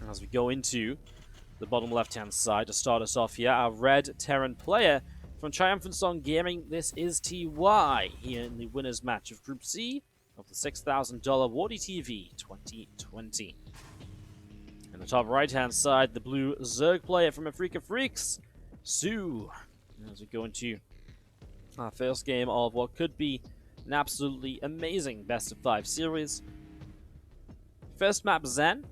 As we go into the bottom left-hand side to start us off here, our red Terran player from Triumphant Song Gaming. This is TY here in the winners match of Group C of the $6,000 WardiTV 2020. In the top right-hand side, the blue Zerg player from Afrika Freaks, soO. As we go into our first game of what could be an absolutely amazing best-of-5 series. First map, Zen.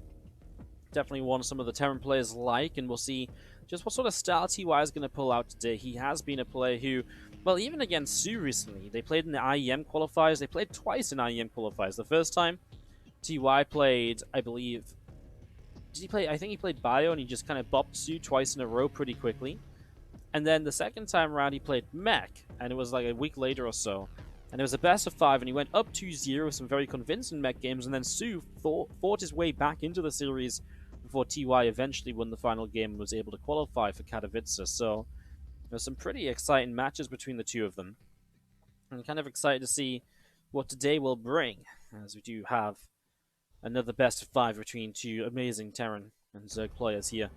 Definitely one some of the Terran players like, and we'll see just what sort of style TY is going to pull out today. He has been a player who, well, even against soO recently, they played in the IEM qualifiers. They played twice in IEM qualifiers. The first time, TY played, I believe, did he play? I think he played Bio, and he just kind of bopped soO twice in a row pretty quickly. And then the second time around, he played Mech, and it was like a week later or so. And it was a best of 5, and he went up 2-0 with some very convincing Mech games, and then soO fought his way back into the series before TY eventually won the final game and was able to qualify for TvZ. So there's some pretty exciting matches between the two of them. I'm kind of excited to see what today will bring, as we do have another best of 5 between two amazing Terran and Zerg players here.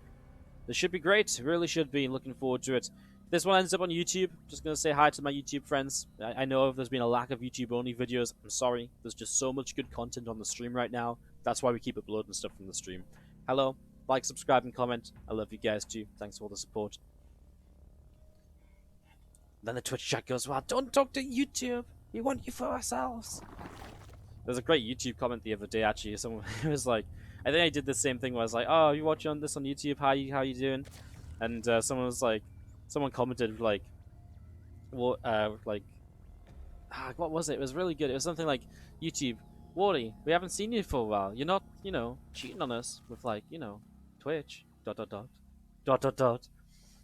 This should be great, really should be. Looking forward to it. If this one ends up on YouTube, just going to say hi to my YouTube friends. I know there's been a lack of YouTube-only videos. I'm sorry. There's just so much good content on the stream right now. That's why we keep uploading stuff from the stream. Hello, like, subscribe, and comment. I love you guys too. Thanks for all the support. Then the Twitch chat goes, well, don't talk to YouTube. We want you for ourselves. There's a great YouTube comment the other day, actually. Someone was like, I think I did the same thing where I was like, oh, you watching this on YouTube? How you doing? And someone was like, someone commented like, what, what was it? It was really good. It was something like, YouTube, Wardy, we haven't seen you for a while. You're not, cheating on us with like, Twitch, ...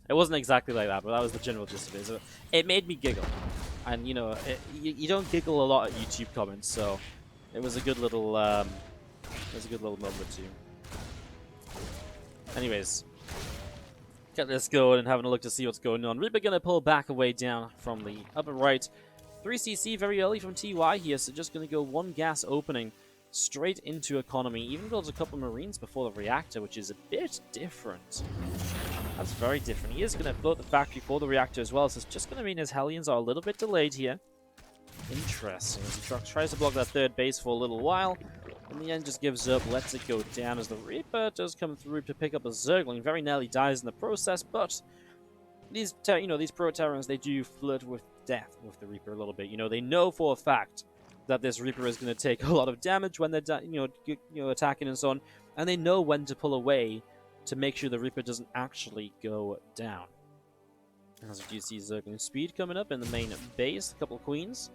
It wasn't exactly like that, but that was the general gist of it. So it made me giggle. And, you don't giggle a lot at YouTube comments, so it was a good little, moment too. Anyways, get this going and having a look to see what's going on. Reaper gonna pull back away down from the upper right. 3cc very early from TY here, so just gonna go one gas opening straight into economy. Even builds a couple of marines before the reactor, which is a bit different. That's very different. He is going to float the factory for the reactor as well, so it's just going to mean his Hellions are a little bit delayed here. Interesting. As he tries to block that third base for a little while, in the end just gives up, lets it go down as the Reaper does come through to pick up a Zergling. Very nearly dies in the process, but these Pro-Terrans, they do flirt with death with the Reaper a little bit. They know for a fact that this Reaper is going to take a lot of damage when they're attacking and so on, and they know when to pull away to make sure the Reaper doesn't actually go down. As we do see Zergling speed coming up in the main base, a couple of queens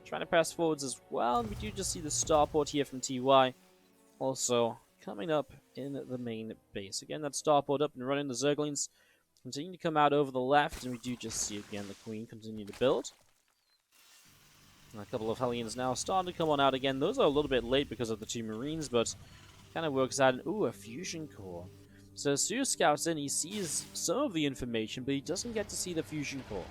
trying to press forwards as well. We do just see the starport here from TY also coming up in the main base. Again, that starport up and running. The Zerglings continue to come out over the left, and we do just see again the queen continue to build. And a couple of Hellions now starting to come on out again. Those are a little bit late because of the two Marines, but kind of works out. Ooh, a fusion core. So soO scouts in, he sees some of the information, but he doesn't get to see the fusion core.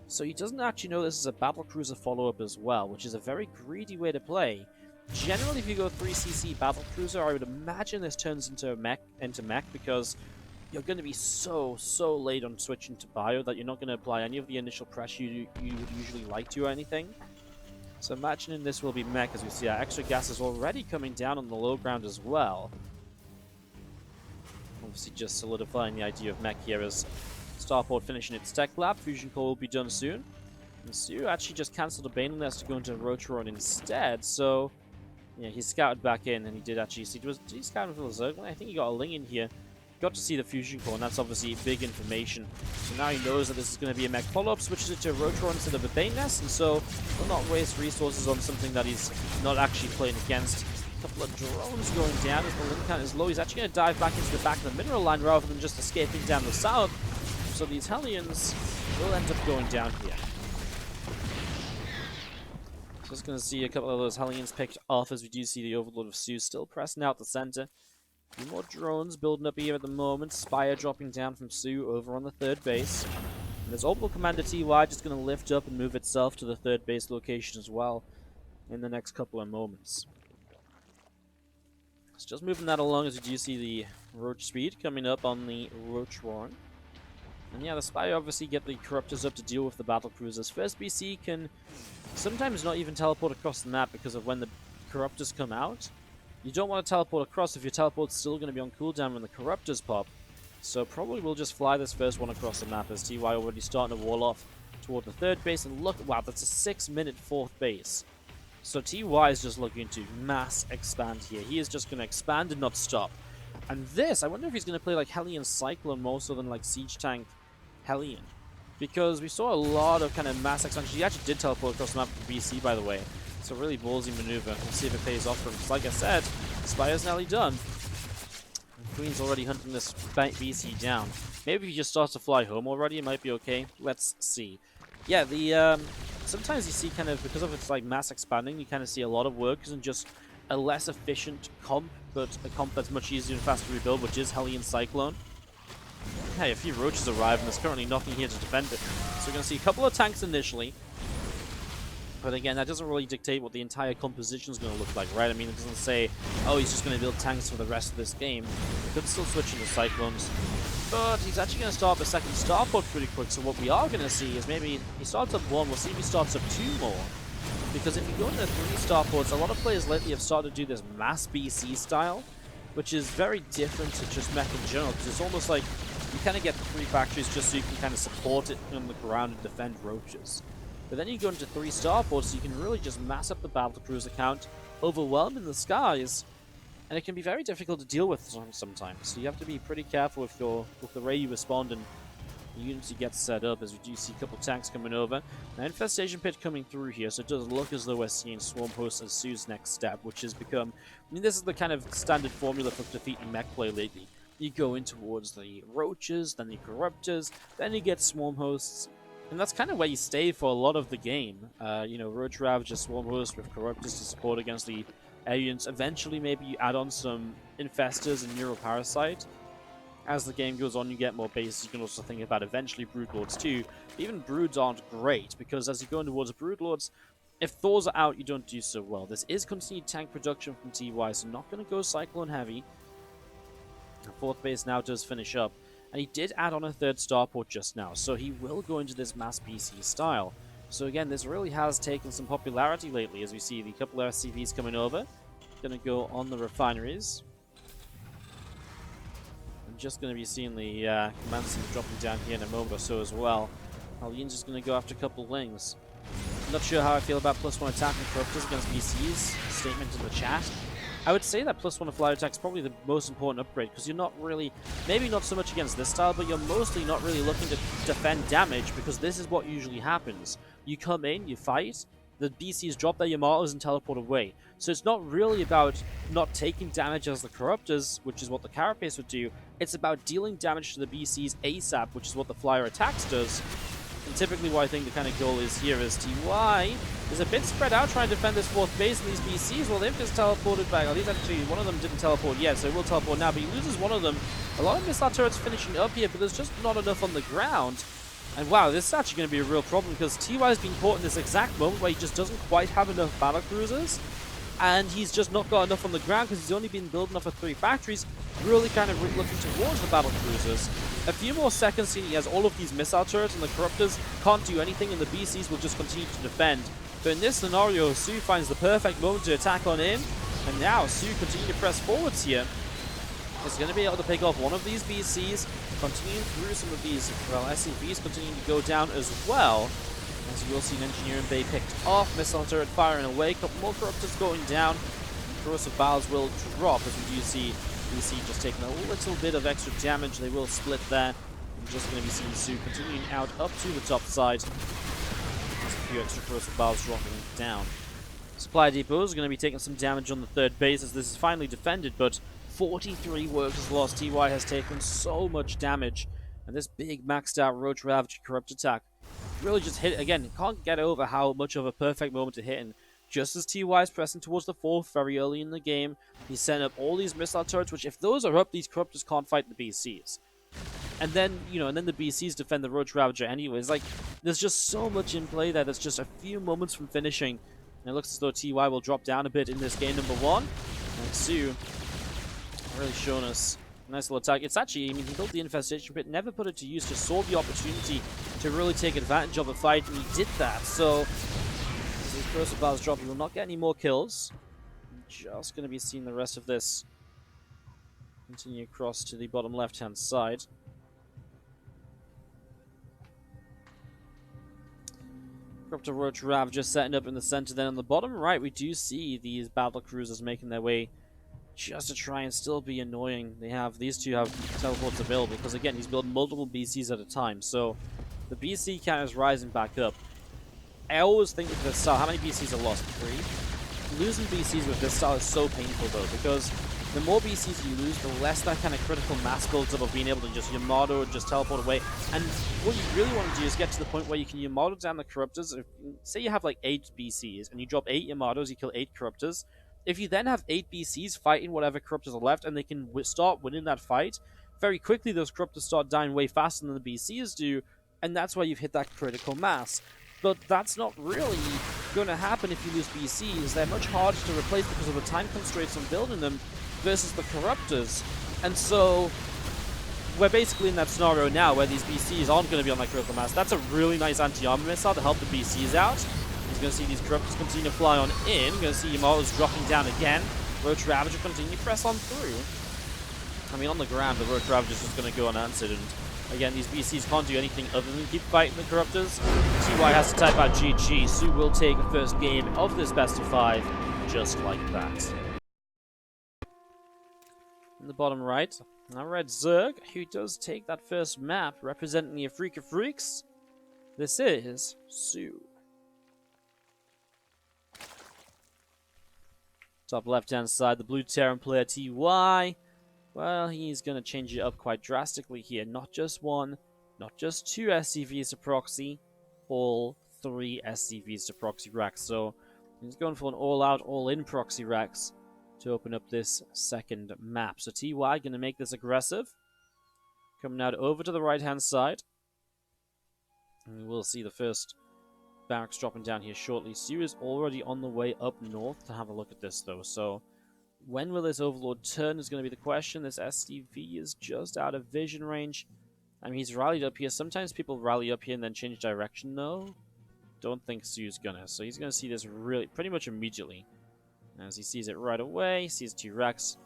So he doesn't actually know this is a Battlecruiser follow-up as well, which is a very greedy way to play. Generally, if you go 3cc Battlecruiser, I would imagine this turns into Mech, because you're going to be so late on switching to Bio that you're not going to apply any of the initial pressure you would usually like to or anything. So imagining this will be Mech, as we see our extra gas is already coming down on the low ground as well. Obviously just solidifying the idea of Mech here as Starport finishing its tech lab. Fusion core will be done soon. And soO actually just cancelled a Bane Nest to go into Rotoron instead, so yeah, he scouted back in, and he did actually see, did he scout for the Zergling? I think he got a Ling in here. Got to see the fusion core, and that's obviously big information. So now he knows that this is going to be a Mech follow-up, switches it to a Rotoron instead of a Bane Nest, and so will not waste resources on something that he's not actually playing against. A couple of drones going down as the Ling count is low. He's actually going to dive back into the back of the mineral line rather than just escaping down the south. So these Hellions will end up going down here. Just going to see a couple of those Hellions picked off as we do see the Overlord of soO still pressing out the center. A few more drones building up here at the moment. Spire dropping down from soO over on the third base. And this Orbital Commander TY just going to lift up and move itself to the third base location as well in the next couple of moments. It's just moving that along as you do see the Roach speed coming up on the Roach Warren. And yeah, the Spy obviously get the Corruptors up to deal with the Battlecruisers. First BC can sometimes not even teleport across the map because of when the Corruptors come out. You don't want to teleport across if your teleport's still going to be on cooldown when the Corruptors pop. So probably we'll just fly this first one across the map as TY already starting to wall off toward the third base. And look, wow, that's a 6-minute fourth base. So TY is just looking to mass expand here. He is just going to expand and not stop. And this, I wonder if he's going to play like Hellion Cyclone more so than like Siege Tank Hellion. Because we saw a lot of kind of mass expansion. He actually did teleport across the map for BC, by the way. It's a really ballsy maneuver. We'll see if it pays off for him. Because like I said, Spire's nearly done. And Queen's already hunting this BC down. Maybe if he just starts to fly home already, it might be okay. Let's see. Yeah, the sometimes you see kind of, because of its like mass expanding, you kind of see a lot of workers and just a less efficient comp, but a comp that's much easier and faster to rebuild, which is Hellion Cyclone. Hey, a few roaches arrive, and there's currently nothing here to defend it. So we're going to see a couple of tanks initially. But again, that doesn't really dictate what the entire composition is going to look like, right? I mean, it doesn't say, oh, he's just going to build tanks for the rest of this game. He could still switch into Cyclones. But he's actually going to start the second starport pretty quick. So what we are going to see is maybe he starts up one. We'll see if he starts up two more. Because if you go into 3 starports, a lot of players lately have started to do this mass BC style, which is very different to just Mech in general. Because it's almost like you kind of get 3 factories just so you can kind of support it on the ground and defend roaches. But then you go into 3 starports, so you can really just mass up the Battlecruiser count, overwhelm in the skies, and it can be very difficult to deal with sometimes. So you have to be pretty careful with the way you respond and the units you get set up, as we do see a couple tanks coming over. Now, Infestation Pit coming through here, so it does look as though we're seeing Swarm Host as soO's next step, which has become, I mean, this is the kind of standard formula for defeating mech play lately. You go in towards the Roaches, then the Corruptors, then you get Swarm Hosts, and that's kind of where you stay for a lot of the game. You know, Roach Ravager, Swarm Host with Corruptors to support against the air units. Eventually, maybe you add on some Infestors and Neuroparasite. As the game goes on, you get more bases. You can also think about eventually Broodlords too. Even Broods aren't great, because as you go in towards Broodlords, if Thors are out, you don't do so well. This is continued tank production from TY, so not going to go Cyclone heavy. The 4th base now does finish up. And he did add on a 3rd starport just now, so he will go into this mass BC style. So again, this really has taken some popularity lately, as we see the couple of SCVs coming over. Going to go on the refineries. I'm just going to be seeing the command center dropping down here in a moment or so as well. Alien's just going to go after a couple of wings. I'm not sure how I feel about +1 attack and Corruptors against BCs. Statement in the chat. I would say that +1 flight attack is probably the most important upgrade, because you're not really, maybe not so much against this style, but you're mostly not really looking to defend damage, because this is what usually happens. You come in, you fight, the BCs drop their Yamatos and teleport away. So it's not really about not taking damage as the Corruptors, which is what the Carapace would do. It's about dealing damage to the BCs ASAP, which is what the Flyer Attacks does. And typically what I think the kind of goal is here is TY is a bit spread out trying to defend this 4th base, and these BCs, well, they've just teleported back. At least actually one of them didn't teleport yet, so it will teleport now, but he loses one of them. A lot of missile turrets finishing up here, but there's just not enough on the ground. And wow, this is actually going to be a real problem, because TY is being caught in this exact moment where he just doesn't quite have enough Battlecruisers, and he's just not got enough on the ground because he's only been building up for 3 factories, really kind of looking towards the Battlecruisers. A few more seconds, he has all of these missile turrets, and the Corruptors can't do anything, and the BCs will just continue to defend. But in this scenario, soO finds the perfect moment to attack on in, and now soO continue to press forwards here. He's going to be able to pick off one of these BCs, continuing through some of these, well, SCVs continuing to go down as well. As you will see an Engineering Bay picked off, missile turret firing away, a couple more Corruptors going down. Corrosive Bowels will drop, as we do see BC just taking a little bit of extra damage. They will split there. We're just going to be seeing soO continuing out up to the top side. There's a few extra Corrosive Bowels dropping down. Supply depots are going to be taking some damage on the 3rd base as this is finally defended, but 43 workers lost. TY has taken so much damage, and this big maxed out Roach Ravager Corrupt attack really just hit. Again, can't get over how much of a perfect moment to hit, and just as TY is pressing towards the 4th very early in the game, he's setting up all these missile turrets, which if those are up, these Corruptors can't fight the BCs. And then, you know, and then the BCs defend the Roach Ravager anyways. Like, there's just so much in play that it's just a few moments from finishing. And it looks as though TY will drop down a bit in this game number 1. And soO really showing us Nice little attack. It's actually, I mean, he built the infestation pit, never put it to use, just saw the opportunity to really take advantage of a fight, and he did that. So, as his first bars drop, he will not get any more kills. Just going to be seeing the rest of this continue across to the bottom left-hand side. Corruptor Roach Rav just setting up in the center. Then on the bottom right, we do see these Battlecruisers making their way just to try and still be annoying. These two have teleports available because, again, he's building multiple BCs at a time. So the BC count is rising back up. I always think with this style, how many BCs are lost? 3? Losing BCs with this style is so painful, though, because the more BCs you lose, the less that kind of critical mass builds up of being able to just Yamato and just teleport away. And what you really want to do is get to the point where you can Yamato down the Corruptors. Say you have like 8 BCs, and you drop 8 Yamatos, you kill 8 Corruptors. If you then have 8 BCs fighting whatever Corruptors are left, and they can start winning that fight, very quickly those Corruptors start dying way faster than the BCs do, and that's why you've hit that critical mass. But that's not really going to happen if you lose BCs. They're much harder to replace because of the time constraints on building them versus the Corruptors. And so we're basically in that scenario now where these BCs aren't going to be on that critical mass. That's a really nice anti-armor missile to help the BCs out. He's going to see these Corruptors continue to fly on in. Going to see Yamato's dropping down again. Roach Ravager continue to press on through. I mean, on the ground, the Roach Ravager is just going to go unanswered. And again, these BCs can't do anything other than keep fighting the Corruptors. TY has to type out GG. soO will take the first game of this best of 5 just like that. In the bottom right, our red Zerg, who does take that first map, representing the Freak of Freaks. This is soO. Top left-hand side, the blue Terran player TY. Well, he's going to change it up quite drastically here. Not just 1, not just 2 SCVs to proxy, all 3 SCVs to proxy racks. So he's going for an all-out, all-in proxy racks to open up this second map. So TY going to make this aggressive. Coming out over to the right-hand side. And we'll see the first barracks dropping down here shortly. soO is already on the way up north to have a look at this, though. So when will this Overlord turn is going to be the question. This SCV is just out of vision range. I mean, he's rallied up here. Sometimes people rally up here and then change direction, though. Don't think soO's gonna. So he's going to see this really pretty much immediately. As he sees it right away, sees 2 racks.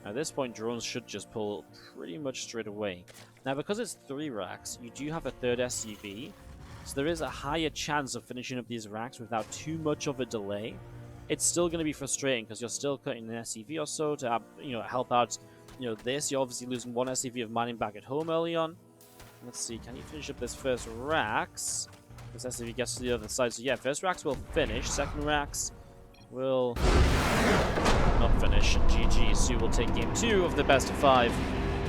At this point, drones should just pull pretty much straight away. Now, because it's 3 racks, you do have a 3rd SCV. So there is a higher chance of finishing up these racks without too much of a delay. It's still going to be frustrating because you're still cutting an SCV or so to help out this. You're obviously losing 1 SCV of mining back at home early on. Let's see, can you finish up this first racks? This SCV gets to the other side. So yeah, first racks will finish. Second racks will not finish. GG. soO will take game 2 of the best of 5.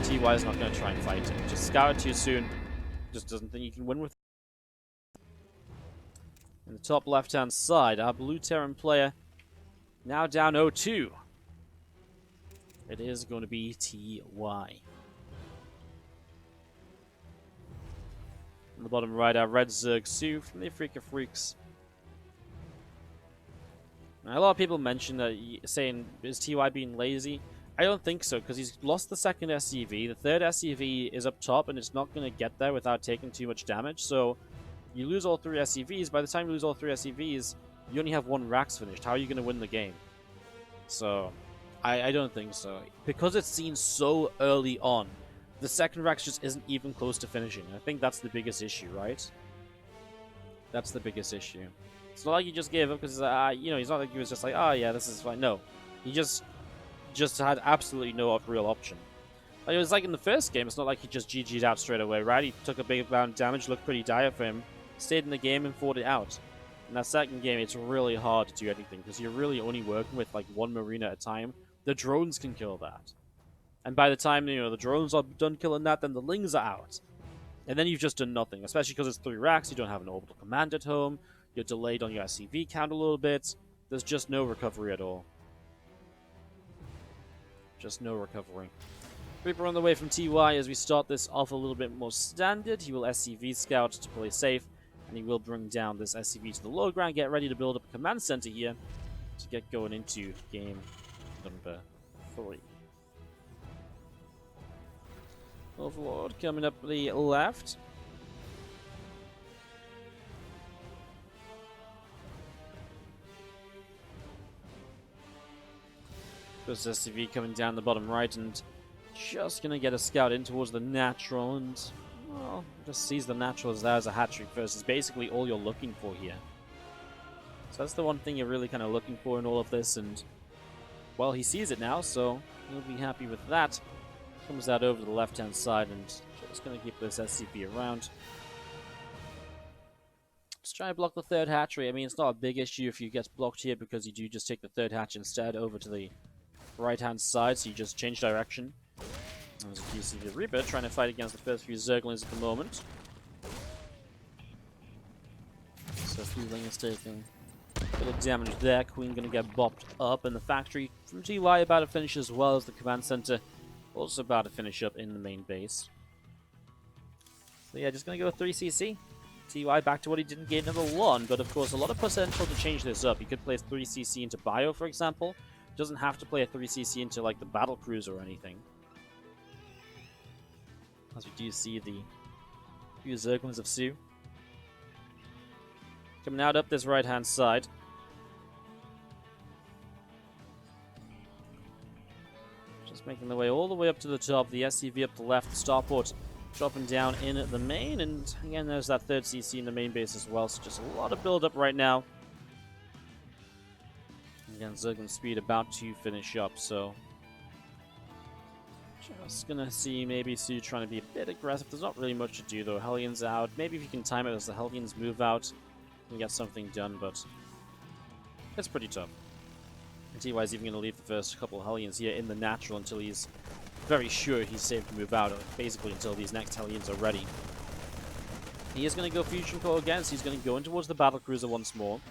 TY is not going to try and fight him. Just scout it too soon. Just doesn't think you can win with it. In the top left-hand side, our blue Terran player now down 0-2. It is going to be TY. On the bottom right, our red Zerg soO from the Freak of Freaks. Now, a lot of people mention that, saying, is TY being lazy? I don't think so, because he's lost the second SCV. The 3rd SCV is up top, and it's not going to get there without taking too much damage. So you lose all 3 SCVs. By the time you lose all 3 SCVs, you only have 1 racks finished. How are you going to win the game? So I don't think so. Because it's seen so early on, the second racks just isn't even close to finishing. I think that's the biggest issue, right? That's the biggest issue. It's not like he just gave up because, he's not like he was just like, oh yeah, this is fine. No. He just had absolutely no real option. Like, it was like in the first game, it's not like he just GG'd out straight away, right? He took a big amount of damage, looked pretty dire for him, stayed in the game and fought it out. In that second game, it's really hard to do anything because you're really only working with like 1 marine at a time. The drones can kill that. And by the time, the drones are done killing that, then the lings are out. And then you've just done nothing, especially because it's 3 racks, you don't have an orbital command at home, you're delayed on your SCV count a little bit, there's just no recovery at all. Just no recovery. Reaper on the way from TY as we start this off a little bit more standard. He will SCV scout to play safe, and he will bring down this SCV to the low ground, get ready to build up a command center here to get going into game number 3. Overlord coming up the left. There's SCV coming down the bottom right and just gonna get a scout in towards the natural and, well, just sees the natural as that as a hat-trick first. Is basically all you're looking for here. So that's the one thing you're really kind of looking for in all of this, and, well, he sees it now, so he'll be happy with that. Comes out over to the left-hand side and just gonna keep this SCV around. Just try to block the third hatchery. I mean, it's not a big issue if you get blocked here because you do just take the third hatch instead over to the right-hand side, so you just change direction. As you see the Reaper trying to fight against the first few Zerglings at the moment. So Fueling is taking a bit of damage there. Queen gonna get bopped up, and the factory from TY about to finish as well as the command center also about to finish up in the main base. So yeah, just gonna go 3cc. TY back to what he did in game number 1, but of course a lot of potential to change this up. You could play 3cc into Bio, for example. Doesn't have to play a 3cc into like the Battlecruiser or anything. As we do see the few Zerglings of soO coming out up this right-hand side. Just making their way all the way up to the top. The SCV up the left, the starport dropping down in the main, and again there's that third CC in the main base as well, so just a lot of build-up right now. Again, Zergling speed about to finish up, so just gonna see maybe soO trying to be a bit aggressive. There's not really much to do though. Hellions out. Maybe if you can time it as the Hellions move out, you can get something done, but it's pretty tough. And TY is even gonna leave the first couple of Hellions here in the natural until he's very sure he's safe to move out, basically until these next Hellions are ready. He is going to go Fusion Core again, so he's going to go in towards the Battlecruiser once more.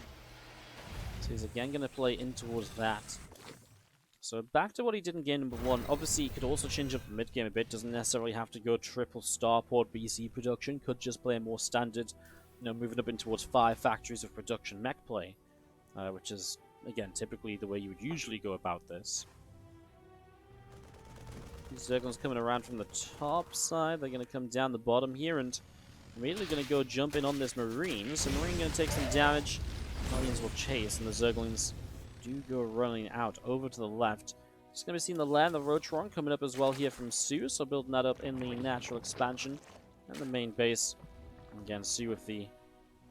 So he's again going to play in towards that. So back to what he did in game number 1. Obviously, he could also change up the mid-game a bit. Doesn't necessarily have to go triple starport BC production. Could just play a more standard, moving up in towards 5 factories of production mech play. Which is, again, typically the way you would usually go about this. Zerglings coming around from the top side. They're going to come down the bottom here and immediately going to go jump in on this Marine. So Marine going to take some damage. Hellions will chase, and the Zerglings do go running out over to the left. Just going to be seeing the land, the Rotron coming up as well here from soO. So building that up in the natural expansion and the main base. And again, soO with the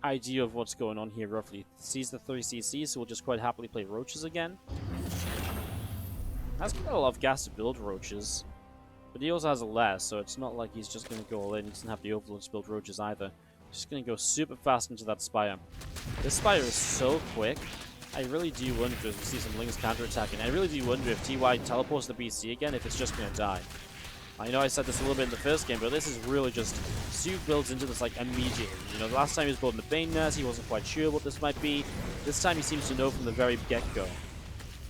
idea of what's going on here roughly. Sees the 3cc, so we'll just quite happily play Roaches again. Has quite a lot of gas to build Roaches, but he also has a lair, so it's not like he's just going to go all in. He doesn't have the overload to build Roaches either. He's just going to go super fast into that Spire. This Spire is so quick. I really do wonder, as we see some Lings counterattacking, I really do wonder if TY teleports the BC again, if it's just going to die. I know I said this a little bit in the first game, but this is really just soO builds into this like immediately. The last time he was building the Bane Nurse, he wasn't quite sure what this might be. This time he seems to know from the very get-go.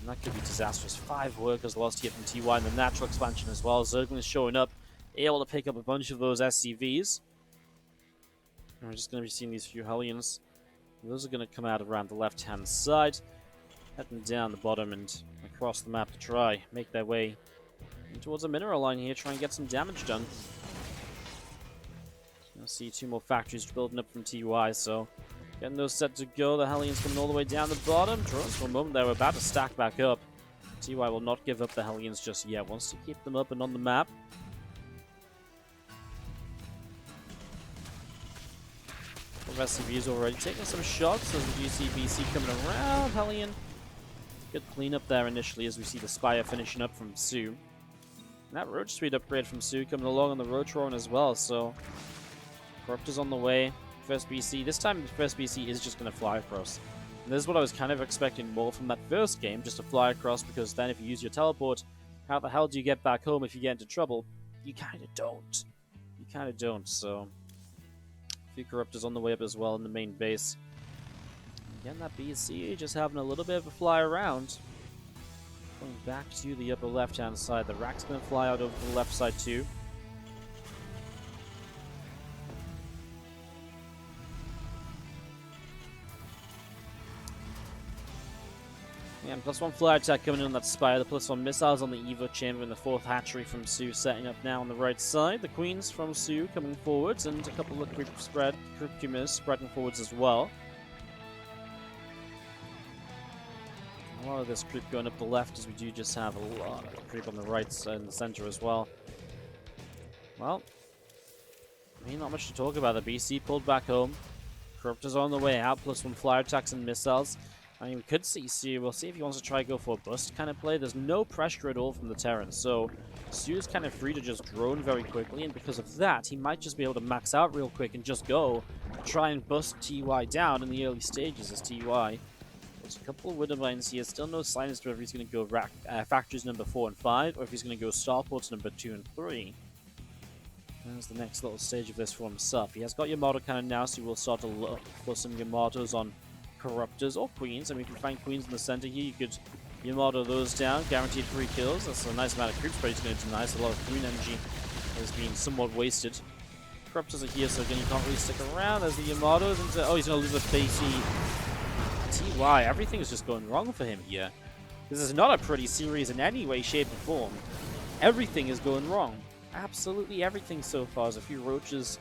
And that could be disastrous. 5 workers lost here from TY in the natural expansion as well. Zerglings showing up, able to pick up a bunch of those SCVs. And we're just going to be seeing these few Hellions. Those are going to come out around the left-hand side, heading down the bottom and across the map to try make their way towards a mineral line here, try and get some damage done. You'll see 2 more factories building up from TY, so getting those set to go. The Hellions coming all the way down the bottom. Drones for a moment there, we're about to stack back up. TY will not give up the Hellions just yet. Wants to keep them up and on the map. The SCV's already taking some shots as the GCBC coming around. Hellion. Good cleanup there initially as we see the Spire finishing up from soO. And that road speed upgrade from soO coming along on the Rotron as well, so Corruptor's on the way. First BC. This time the first BC is just going to fly across. And this is what I was kind of expecting more from that first game, just to fly across, because then if you use your teleport, how the hell do you get back home if you get into trouble? You kind of don't. You kind of don't, so a few Corruptors on the way up as well in the main base. Again, that BC just having a little bit of a fly around. Going back to the upper left-hand side. The Rack's going to fly out over to the left side too. Yeah, +1 flare attack coming in on that spire. The +1 missiles on the Evo chamber and the 4th hatchery from soO setting up now on the right side. The queens from soO coming forwards and a couple of creep creepers spreading forwards as well. A lot of this creep going up the left as we do just have a lot of creep on the right side and the center as well. Well, I mean, not much to talk about. The BC pulled back home. Corruptors on the way out, +1 flare attacks and missiles. I mean, we could see soO. We'll see if he wants to try to go for a bust kind of play. There's no pressure at all from the Terran, so soO is kind of free to just drone very quickly, and because of that, he might just be able to max out real quick and just go try and bust TY down in the early stages as TY. There's a couple of Widow Mines here. Still no sign as to whether he's going to go factories number 4 and 5, or if he's going to go starports number 2 and 3. There's the next little stage of this for himself. He has got Yamato cannon now, so he will start to look for some Yamatos on Corruptors or Queens. I mean, if you find Queens in the center here, you could Yamato those down. Guaranteed 3 kills. That's a nice amount of creeps, but he's going to deny. So a lot of Queen energy has been somewhat wasted. Corruptors are here, so again, you can't really stick around. There's the Yamatos. And oh, he's going to lose a base TY. Everything is just going wrong for him here. This is not a pretty series in any way, shape, or form. Everything is going wrong. Absolutely everything so far. There's a few roaches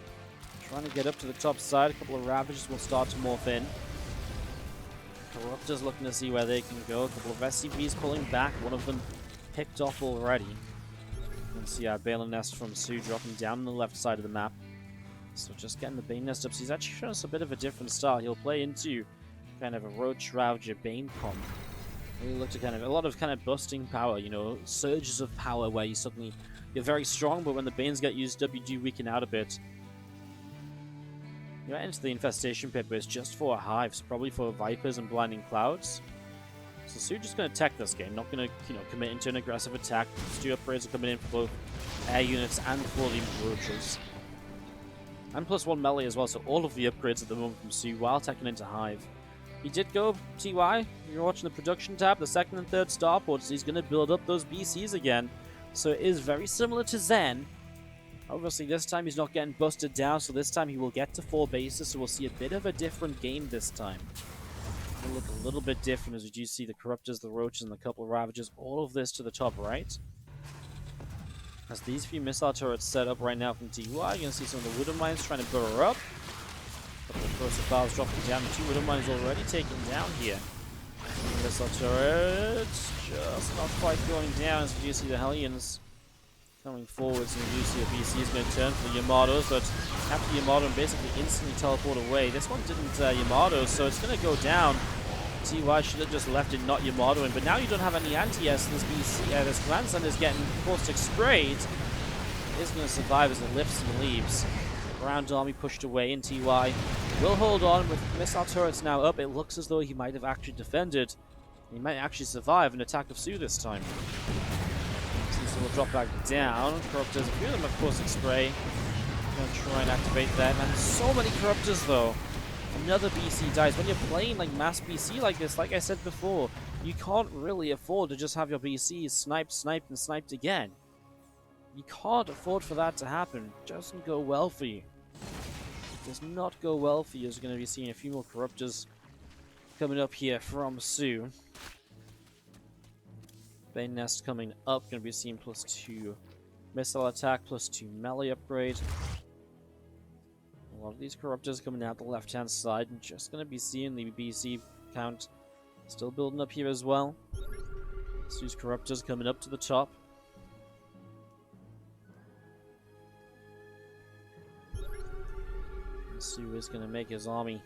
trying to get up to the top side. A couple of ravages will start to morph in. Corruptors looking to see where they can go. A couple of SCVs pulling back. One of them picked off already. You can see our Balin Nest from soO dropping down on the left side of the map. So just getting the Bane Nest up. So he's actually showing us a bit of a different style. He'll play into kind of a Roach Ravager Bane comp. Really look to kind of a lot of kind of busting power, you know, surges of power where you suddenly you're very strong, but when the Banes get used up, you do weaken out a bit. You're into the Infestation Pit, but it's just for hives, probably for Vipers and Blinding Clouds. So soO just going to tech this game, not going to, you know, commit into an aggressive attack. Stew upgrades are coming in for both air units and for the Roaches. And +1 melee as well, so all of the upgrades at the moment from soO while teching into hive. He did go TY, you're watching the production tab, the 2nd and 3rd starports, so he's going to build up those BCs again. So it is very similar to Zen. Obviously this time he's not getting busted down, so this time he will get to 4 bases, so we'll see a bit of a different game this time. It'll look a little bit different as we do see the Corruptors, the Roaches, and the couple of Ravagers, all of this to the top right. As these few missile turrets set up right now from TY, you're going to see some of the Widow Mines trying to burrow up. A couple of Crucifiles dropping down, the 2 Widow Mines already taken down here. Missile turrets just not quite going down as we do see the Hellions coming forwards, and we do see a BC is going to turn for the Yamatos, but after Yamato and basically instantly teleport away. This one didn't Yamato, so it's going to go down. TY should have just left it not Yamatoing, but now you don't have any anti-S. This BC, this command center is getting caustic sprayed. It is going to survive as it lifts and leaves. Ground army pushed away, and TY will hold on with missile turrets now up. It looks as though he might have actually defended. He might actually survive an attack of soO this time. So we'll drop back down. Corruptors, a few of them have caustic spray. Gonna try and activate that. Man, so many Corruptors though. Another BC dies. When you're playing like mass BC like this, like I said before, you can't really afford to just have your BCs sniped, sniped, and sniped again. You can't afford for that to happen. It doesn't go well for you. It does not go well for you. You're going to be seeing a few more Corruptors coming up here from soO. Bane Nest coming up. Going to be seeing +2 missile attack, +2 melee upgrade. A lot of these Corruptors coming out the left-hand side. And just going to be seeing the BC count still building up here as well. soO's Corruptors coming up to the top. soO is going to make his army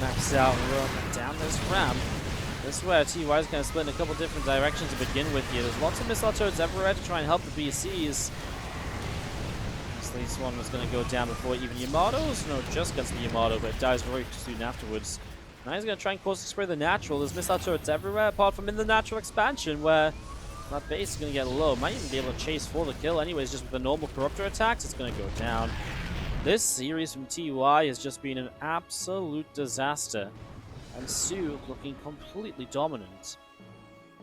max out and run down this ramp. This is where TY is going to split in a couple different directions to begin with here. There's lots of missile turrets everywhere to try and help the BCs. This one is going to go down before even Yamato's. No, just gets the Yamato, but it dies very soon afterwards. Now he's going to try and caustic spray the natural. There's missile turrets everywhere, apart from in the natural expansion, where that base is going to get low. Might even be able to chase for the kill. Anyways, just with the normal Corruptor attacks, it's going to go down. This series from TY has just been an absolute disaster, and soO looking completely dominant.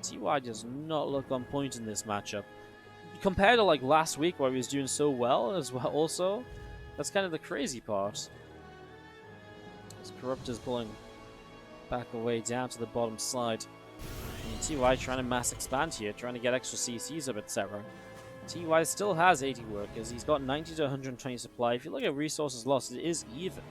TY does not look on point in this matchup. Compared to like last week where he was doing so well as well also, that's kind of the crazy part. This Corruptor's pulling back away down to the bottom side. TY trying to mass expand here, trying to get extra CCs up, etc. TY still has 80 workers. He's got 90 to 120 supply. If you look at resources lost, it is even.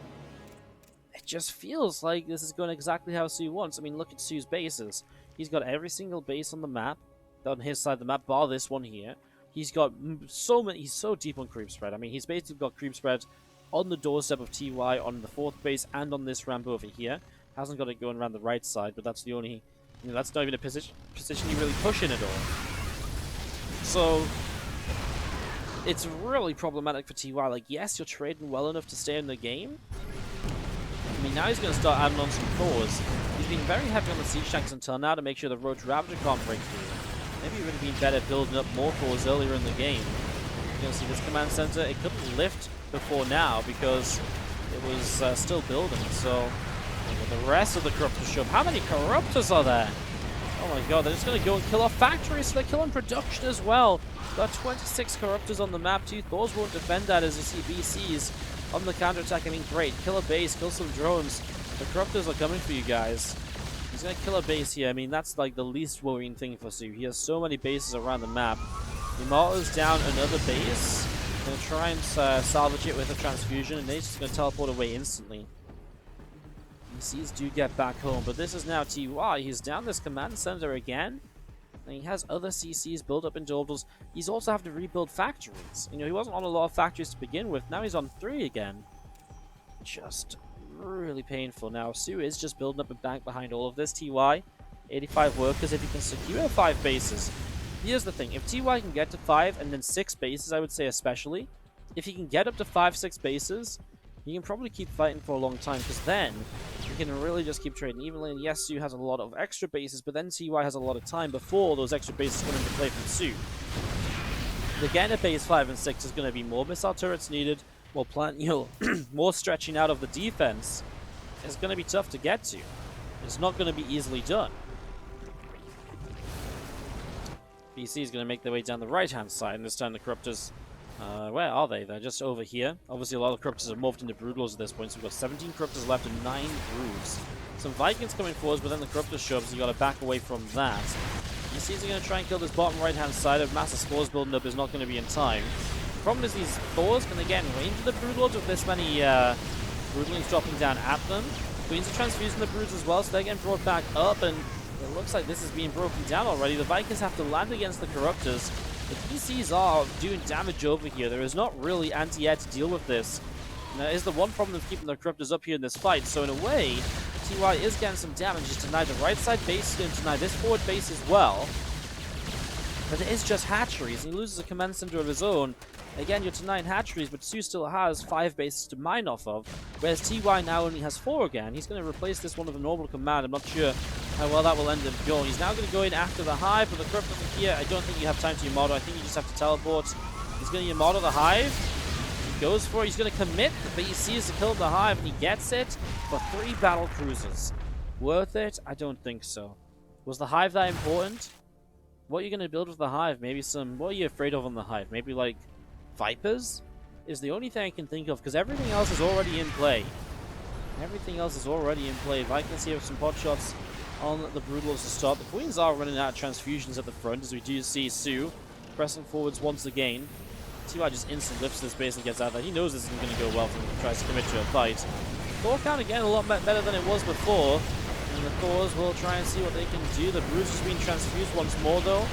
It just feels like this is going exactly how soO wants. I mean, look at soO's bases. He's got every single base on the map, on his side of the map, bar this one here. He's got so many. He's so deep on creep spread. I mean, he's basically got creep spread on the doorstep of TY, on the 4th base, and on this ramp over here. Hasn't got it going around the right side, but that's the only. That's not even a position you really push in at all. So it's really problematic for TY. Like, yes, you're trading well enough to stay in the game. I mean, now he's going to start adding on some Thors. He's been very heavy on the siege tanks until now to make sure the Roach Ravager can't break through. Maybe it would have been better building up more Thors earlier in the game. You're going to see this command center. It couldn't lift before now because it was still building. So the rest of the Corruptors show up. How many Corruptors are there? Oh my god, they're just going to go and kill off factories, so they're killing production as well. Got 26 Corruptors on the map. 2 Thors won't defend that as you see BCs on the counter-attack. I mean, great. Kill a base, kill some drones. The Corruptors are coming for you guys. He's going to kill a base here. I mean, that's like the least worrying thing for soO. He has so many bases around the map. Immortal's down another base. Going to try and salvage it with a transfusion, and they're just going to teleport away instantly. BCs do get back home, but this is now TY. He's down this command center again. And he has other CCs built up into orbitals. He's also have to rebuild factories. You know, he wasn't on a lot of factories to begin with. Now he's on 3 again. Just really painful. Now, soO is just building up a bank behind all of this. TY, 85 workers. If he can secure 5 bases. Here's the thing. If TY can get to 5 and then 6 bases, I would say especially. If he can get up to 5, 6 bases, he can probably keep fighting for a long time, because then he can really just keep trading evenly. And yes, soO has a lot of extra bases, but then TY has a lot of time before those extra bases come into play from soO. Again, at base 5 and 6 is going to be more missile turrets needed, more plant, more stretching out of the defense. It's going to be tough to get to. It's not going to be easily done. BC is going to make their way down the right-hand side, and this time the Corruptors. Where are they? They're just over here. Obviously, a lot of Corruptors have morphed into Broodlords at this point, so we've got 17 Corruptors left and 9 Broods. Some Vikings coming forwards, but then the Corruptors show up, so you got to back away from that. BCs are going to try and kill this bottom right-hand side. If massive spores building up is not going to be in time. The problem is these Thors can get in range of the Broodlords with this many Broodlings dropping down at them. Queens are transfusing the Broods as well, so they're getting brought back up, and it looks like this is being broken down already. The Vikings have to land against the Corruptors. The PCs are doing damage over here. There is not really anti-air to deal with this. And that is the one problem of keeping the Corruptors up here in this fight. So in a way, TY is getting some damage. He's denied the right side base, he's going to deny this forward base as well. But it is just hatcheries, and he loses a command center of his own. Again, you're denying hatcheries, but soO still has 5 bases to mine off of, whereas TY now only has 4 again. He's going to replace this one with an orbital command. I'm not sure how well that will end up going. He's now going to go in after the Hive, but the Corruptors are here. I don't think you have time to Yamato. I think you just have to teleport. He's going to Yamato the Hive. He goes for it. He's going to commit, but he sees to kill the Hive, and he gets it for 3 Battlecruisers. Worth it? I don't think so. Was the Hive that important? What are you going to build with the Hive? Maybe some... What are you afraid of on the Hive? Maybe, like, Vipers? Is the only thing I can think of, because everything else is already in play. Everything else is already in play. Vikings here with some pot shots on the Broodlords to start. The Queens are running out of transfusions at the front, as we do see soO pressing forwards once again. TY just instant lifts this base and gets out there. He knows this isn't going to go well for him. He tries to commit to a fight. Thor count again a lot better than it was before. And the Thors will try and see what they can do. The Broods has been transfused once more though.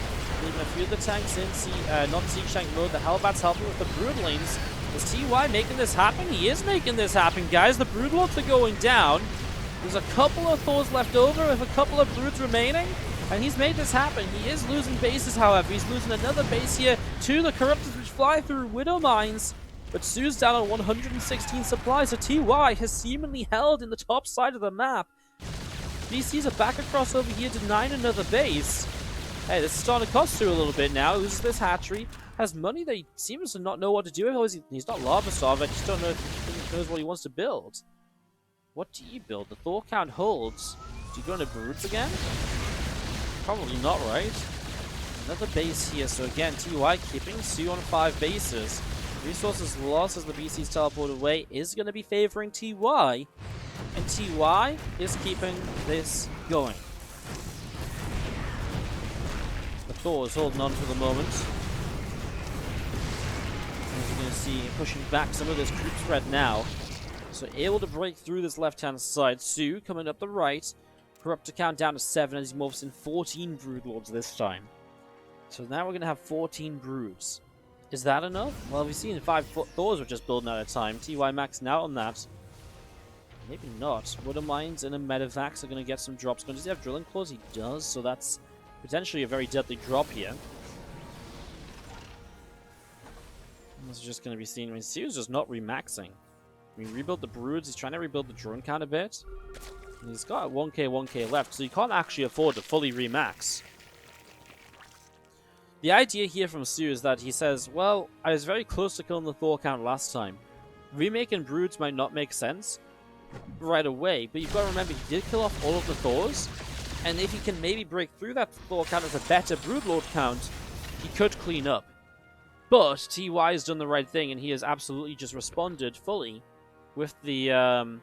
Leaving a few of the tanks in non-siege tank mode. The Hellbats helping with the Broodlings. Is TY making this happen? He is making this happen, guys. The Broodlords are going down. There's a couple of Thors left over with a couple of Broods remaining. And he's made this happen. He is losing bases, however. He's losing another base here to the Corruptors, which fly through Widow Mines. But soO's down on 116 supplies, so TY has seemingly held in the top side of the map. BCs are back across over here, denying another base. Hey, this is starting to cost soO a little bit now. Loses this hatchery. Has money that he seems to not know what to do with. He's not Lava Starved. I just don't know if he knows what he wants to build. What do you build? The Thor count holds. Do you go into Broods again? Probably not, right? Another base here. So again, TY keeping soO on 5 bases. Resources lost as the BCs teleport away is going to be favoring TY. And TY is keeping this going. Thor is holding on for the moment. As you're going to see, pushing back some of this troop spread now. So able to break through this left-hand side. soO coming up the right. Corruptor count down to 7 as he morphs in 14 Broodlords this time. So now we're going to have 14 Broods. Is that enough? Well, we've seen 5 Thors were just building at a time. TY maxing out on that. Maybe not. Widow Mines and a Medivacs are going to get some drops. Does he have Drilling Claws? He does, so that's potentially a very deadly drop here. This is just going to be seen. I mean, soO's just not remaxing. I mean, rebuild the Broods. He's trying to rebuild the drone count a bit. And he's got 1k left, so you can't actually afford to fully remax. The idea here from soO is that he says, well, I was very close to killing the Thor count last time. Remaking Broods might not make sense right away, but you've got to remember he did kill off all of the Thors, and if he can maybe break through that Thor count with a better Broodlord count, he could clean up. But TY has done the right thing, and he has absolutely just responded fully with the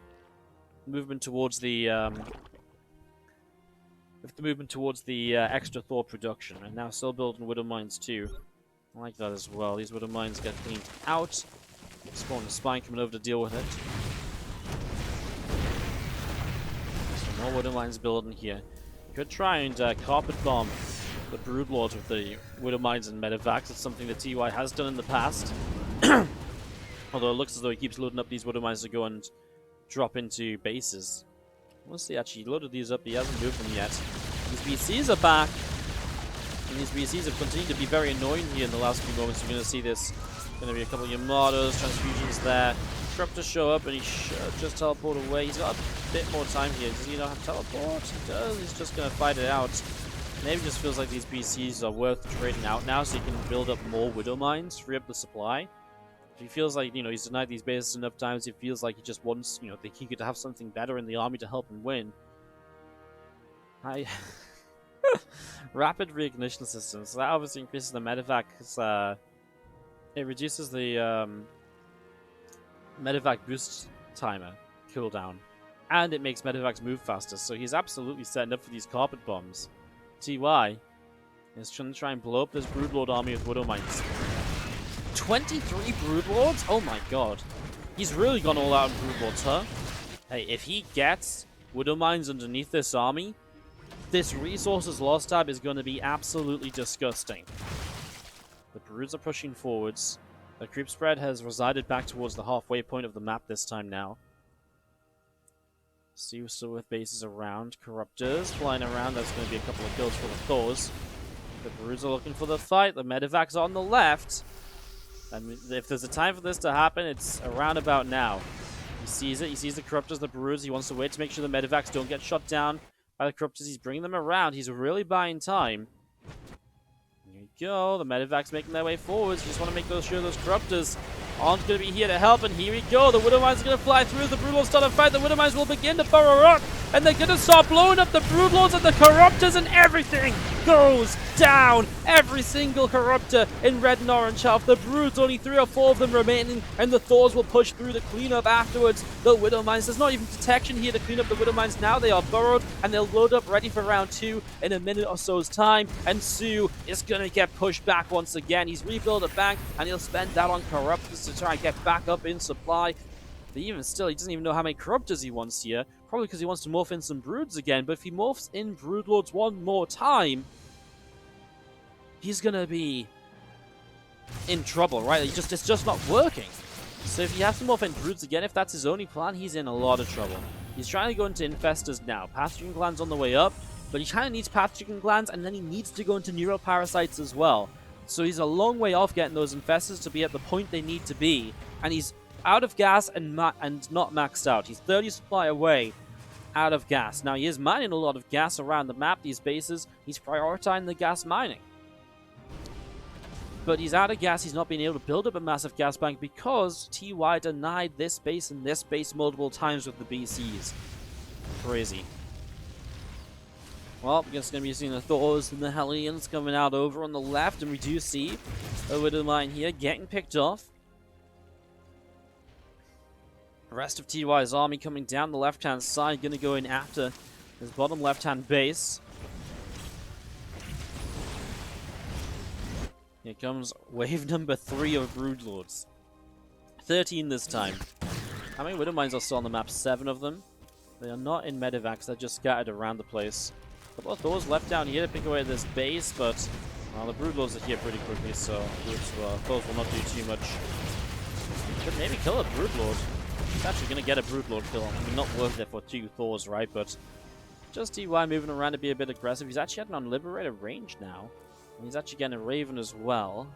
movement towards the extra Thor production, and now still building Widow Mines too. I like that as well. These Widow Mines get cleaned out. Spawn the Spine coming over to deal with it. So more Widow Mines building here. Could try and carpet bomb the Broodlords with the Widow Mines and Medivacs. It's something that TY has done in the past. Although it looks as though he keeps loading up these Widow Mines to go and drop into bases. Let's see, actually, he loaded these up, he hasn't moved them yet. These BCs are back, and these BCs have continued to be very annoying here in the last few moments. You're going to see this, going to be a couple of Yamatos, transfusions there. Corruptor show up, and he should just teleport away. He's got a bit more time here. Does he not have teleport? He does, he's just going to fight it out. Maybe just feels like these BCs are worth trading out now, so he can build up more Widow Mines, free up the supply. If he feels like, he's denied these bases enough times, he feels like he just wants, that he could have something better in the army to help him win. Rapid reignition system. So that obviously increases the medevac. It reduces the medevac boost timer cooldown. And it makes medevacs move faster. So he's absolutely setting up for these carpet bombs. TY is trying to try and blow up this Broodlord army with Widow Mines. 23 Broodlords? Oh my god. He's really gone all out in Broodlords, huh? Hey, if he gets Widow Mines underneath this army, this resources loss tab is going to be absolutely disgusting. The Broods are pushing forwards. The creep spread has resided back towards the halfway point of the map this time now. soO still with bases around. Corruptors flying around. That's going to be a couple of kills for the Thors. The Broods are looking for the fight. The Medevac's on the left. I mean, if there's a time for this to happen, it's around about now. He sees it. He sees the Corruptors, the Broods. He wants to wait to make sure the Medevacs don't get shot down by the Corruptors. He's bringing them around. He's really buying time. Here we go. The Medevacs making their way forwards. You just want to make sure those Corruptors aren't going to be here to help. And here we go. The Widow Mines are going to fly through. The Broodlords start a fight. The Widow Mines will begin to burrow up. And they're going to start blowing up the Broodlords and the Corruptors, and everything goes down. Every single Corruptor in red and orange health. The Broods, only 3 or 4 of them remaining, and the Thors will push through the cleanup afterwards. The Widow Mines, there's not even detection here to clean up the Widow Mines. Now they are burrowed, and they'll load up ready for round 2 in a minute or so's time. And soO is going to get pushed back once again. He's rebuilt a bank, and he'll spend that on Corruptors to try and get back up in supply. But even still, he doesn't even know how many Corruptors he wants here. Probably because he wants to morph in some Broods again. But if he morphs in Broodlords one more time, he's going to be in trouble, right? It's just not working. So if he has to morph in Broods again, if that's his only plan, he's in a lot of trouble. He's trying to go into Infestors now. Pathogen Glands on the way up, but he kind of needs Pathogen Glands, and then he needs to go into Neuroparasites as well. So he's a long way off getting those Infestors to be at the point they need to be. And he's out of gas and not maxed out. He's 30 supply away out of gas. Now, he is mining a lot of gas around the map, these bases. He's prioritizing the gas mining. But he's out of gas. He's not been able to build up a massive gas bank because TY denied this base and this base multiple times with the BCs. Crazy. Well, we're just going to be seeing the Thors and the Hellions coming out over on the left, and we do see a Widow Mine here getting picked off. The rest of TY's army coming down the left-hand side, going to go in after his bottom left-hand base. Here comes wave number 3 of Broodlords. 13 this time. How many Widowmines are still on the map? 7 of them. They are not in medevacs, they're just scattered around the place. A couple of Thors left down here to pick away at this base, but well, the Broodlords are here pretty quickly, so Thors will not do too much. Could maybe kill a Broodlord. He's actually going to get a Broodlord kill. I mean, not worth it for 2 Thors, right? But just TY moving around to be a bit aggressive. He's actually at an unliberated range now. And he's actually getting a Raven as well.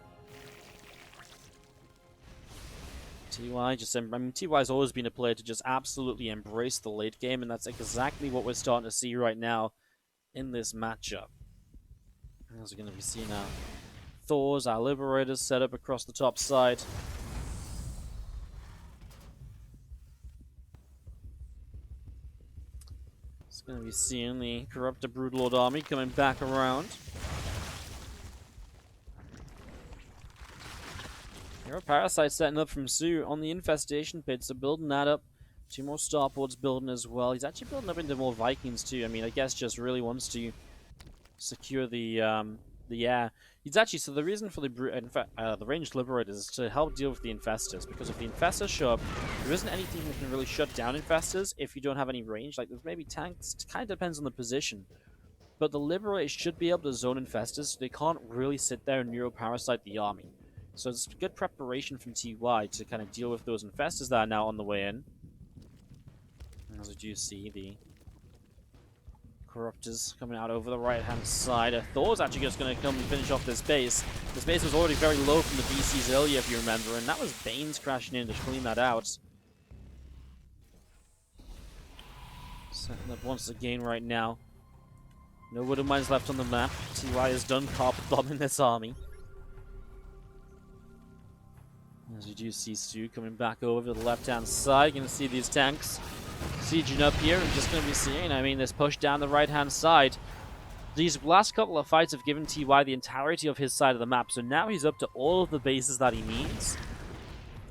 TY just, I mean, TY's always been a player to just absolutely embrace the late game, and that's exactly what we're starting to see right now in this matchup. As we're going to be seeing our Thors, our Liberators set up across the top side. It's going to be seeing the Corrupted Broodlord army coming back around. Hero Parasite setting up from soO on the infestation pit, so building that up. 2 more starports building as well. He's actually building up into more Vikings too. I mean, I guess just really wants to secure the air. He's actually, so the reason for the ranged Liberators is to help deal with the Infestors, because if the Infestors show up, there isn't anything that can really shut down Infestors if you don't have any range. Like, there's maybe tanks, it kind of depends on the position. But the Liberators should be able to zone Infestors, so they can't really sit there and neuroparasite the army. So it's good preparation from TY to kind of deal with those Infestors that are now on the way in. As we do see the Corruptors coming out over the right-hand side. Thor's actually just going to come and finish off this base. This base was already very low from the BCs earlier, if you remember, and that was Bane's crashing in to clean that out. Setting up once again right now. No Widowmines left on the map. TY is done carpet bombing this army. As you do see soO coming back over to the left-hand side, you're going to see these tanks sieging up here, and just going to be seeing, I mean, this push down the right-hand side. These last couple of fights have given TY the entirety of his side of the map, so now he's up to all of the bases that he needs.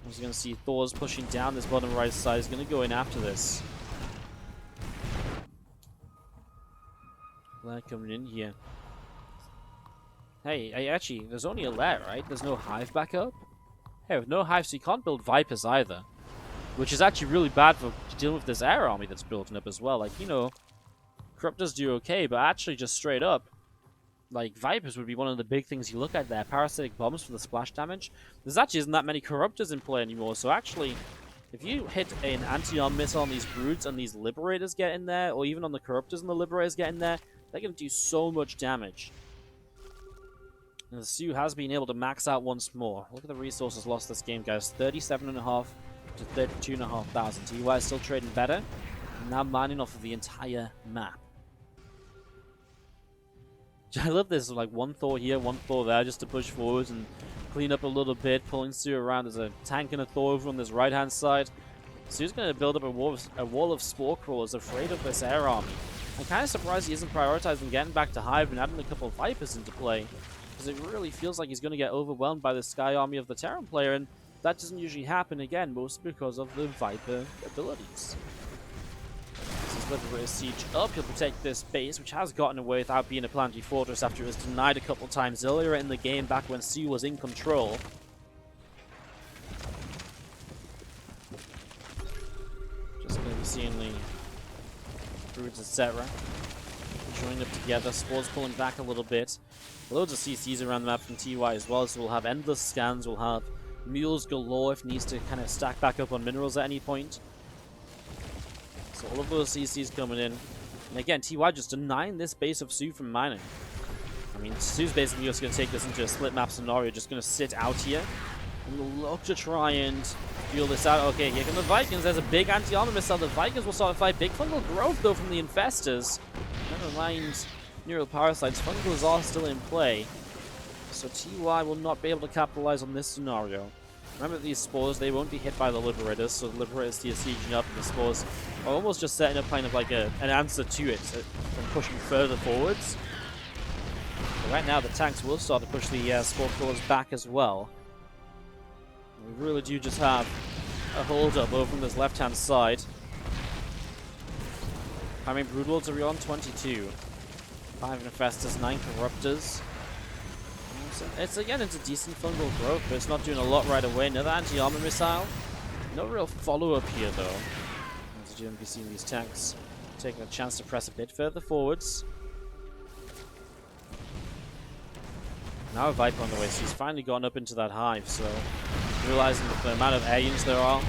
As you're going to see Thor's pushing down this bottom right side. He's going to go in after this. Lair coming in here. Hey, actually, there's only a lair, right? There's no hive backup? Hey, with no hive, so you can't build Vipers either. Which is actually really bad for dealing with this air army that's building up as well. Like, you know, Corruptors do okay, but actually just straight up, like, Vipers would be one of the big things you look at there. Parasitic bombs for the splash damage. There's actually isn't that many Corruptors in play anymore, so actually, if you hit an anti-arm missile on these Broods and these Liberators get in there, or even on the Corruptors and the Liberators get in there, they're going to do so much damage. And soO has been able to max out once more. Look at the resources lost this game, guys. 37.5 to 32,500. TY is still trading better. Now mining off of the entire map. I love this, like, one Thor here, one Thor there, just to push forwards and clean up a little bit, pulling soO around. There's a tank and a Thor over on this right-hand side. soO's going to build up a wall of Spore Crawlers, afraid of this air army. I'm kind of surprised he isn't prioritizing getting back to Hive and adding a couple of Vipers into play, because it really feels like he's going to get overwhelmed by the Sky Army of the Terran player, and that doesn't usually happen, again, mostly because of the Viper abilities. This is Liberator Siege up. He'll protect this base, which has gotten away without being a planetary fortress after it was denied a couple times earlier in the game, back when soO was in control. Just going to be seeing the Broods, etc. joining up together. Spores pulling back a little bit. Loads of CCs around the map from TY as well, so we'll have endless scans, we'll have mules galore if needs to kind of stack back up on minerals at any point. So all of those CCs coming in. And again, TY just denying this base of soO from mining. I mean, soO's basically just going to take this into a split map scenario, just going to sit out here. And we'll look to try and deal this out. Okay, here come the Vikings. There's a big anti-armor missile. The Vikings will start a fight. Big fungal growth, though, from the Infestors. Never mind neural parasites. Fungals are still in play. So TY will not be able to capitalize on this scenario. Remember, these spores, they won't be hit by the Liberators, so the Liberators see sieging up, and the spores are almost just setting up kind of like an answer to it, from pushing further forwards. But right now, the tanks will start to push the spore crawlers back as well. We really do just have a hold-up over on this left-hand side. How many Broodlords are we on? 22. 5 Infestors, 9 Corruptors. So it's a decent fungal growth, but it's not doing a lot right away. Another anti-armor missile. No real follow-up here, though. As you can see these tanks taking a chance to press a bit further forwards. Now a Viper on the way, so he's finally gone up into that hive, so realizing that the amount of air units there are,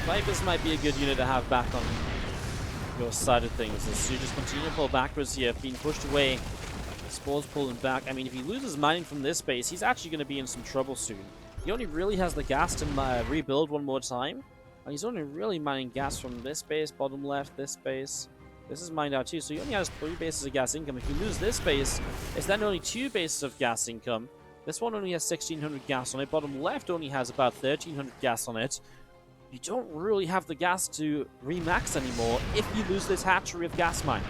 Vipers might be a good unit to have back on your side of things. As you just continue to pull backwards here, being pushed away. Spores pulling back. I mean, if he loses mining from this base, he's actually going to be in some trouble soon. He only really has the gas to rebuild one more time. And he's only really mining gas from this base, bottom left, this base. This is mined out too, so he only has 3 bases of gas income. If you lose this base, it's then only 2 bases of gas income. This one only has 1600 gas on it. Bottom left only has about 1300 gas on it. You don't really have the gas to remax anymore if you lose this hatchery of gas mining.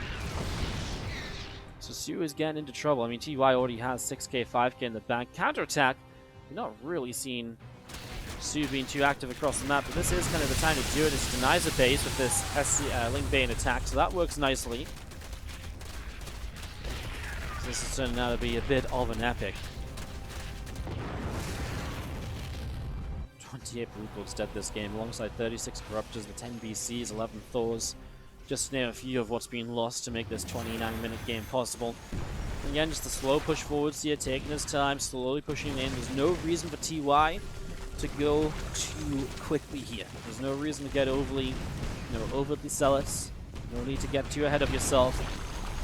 So soO is getting into trouble. I mean, TY already has 6k, 5k in the bank. Counterattack, you're not really seeing soO being too active across the map, but this is kind of the time to do it. It denies a base with this Link Bane attack, so that works nicely. So this is turning out to be a bit of an epic. 28 Brutals dead this game, alongside 36 Corruptors, the 10 BCs, 11 Thors. Just to name a few of what's been lost to make this 29-minute game possible. Again, just a slow push forwards here, taking his time, slowly pushing in. There's no reason for TY to go too quickly here. There's no reason to get overly zealous. No need to get too ahead of yourself.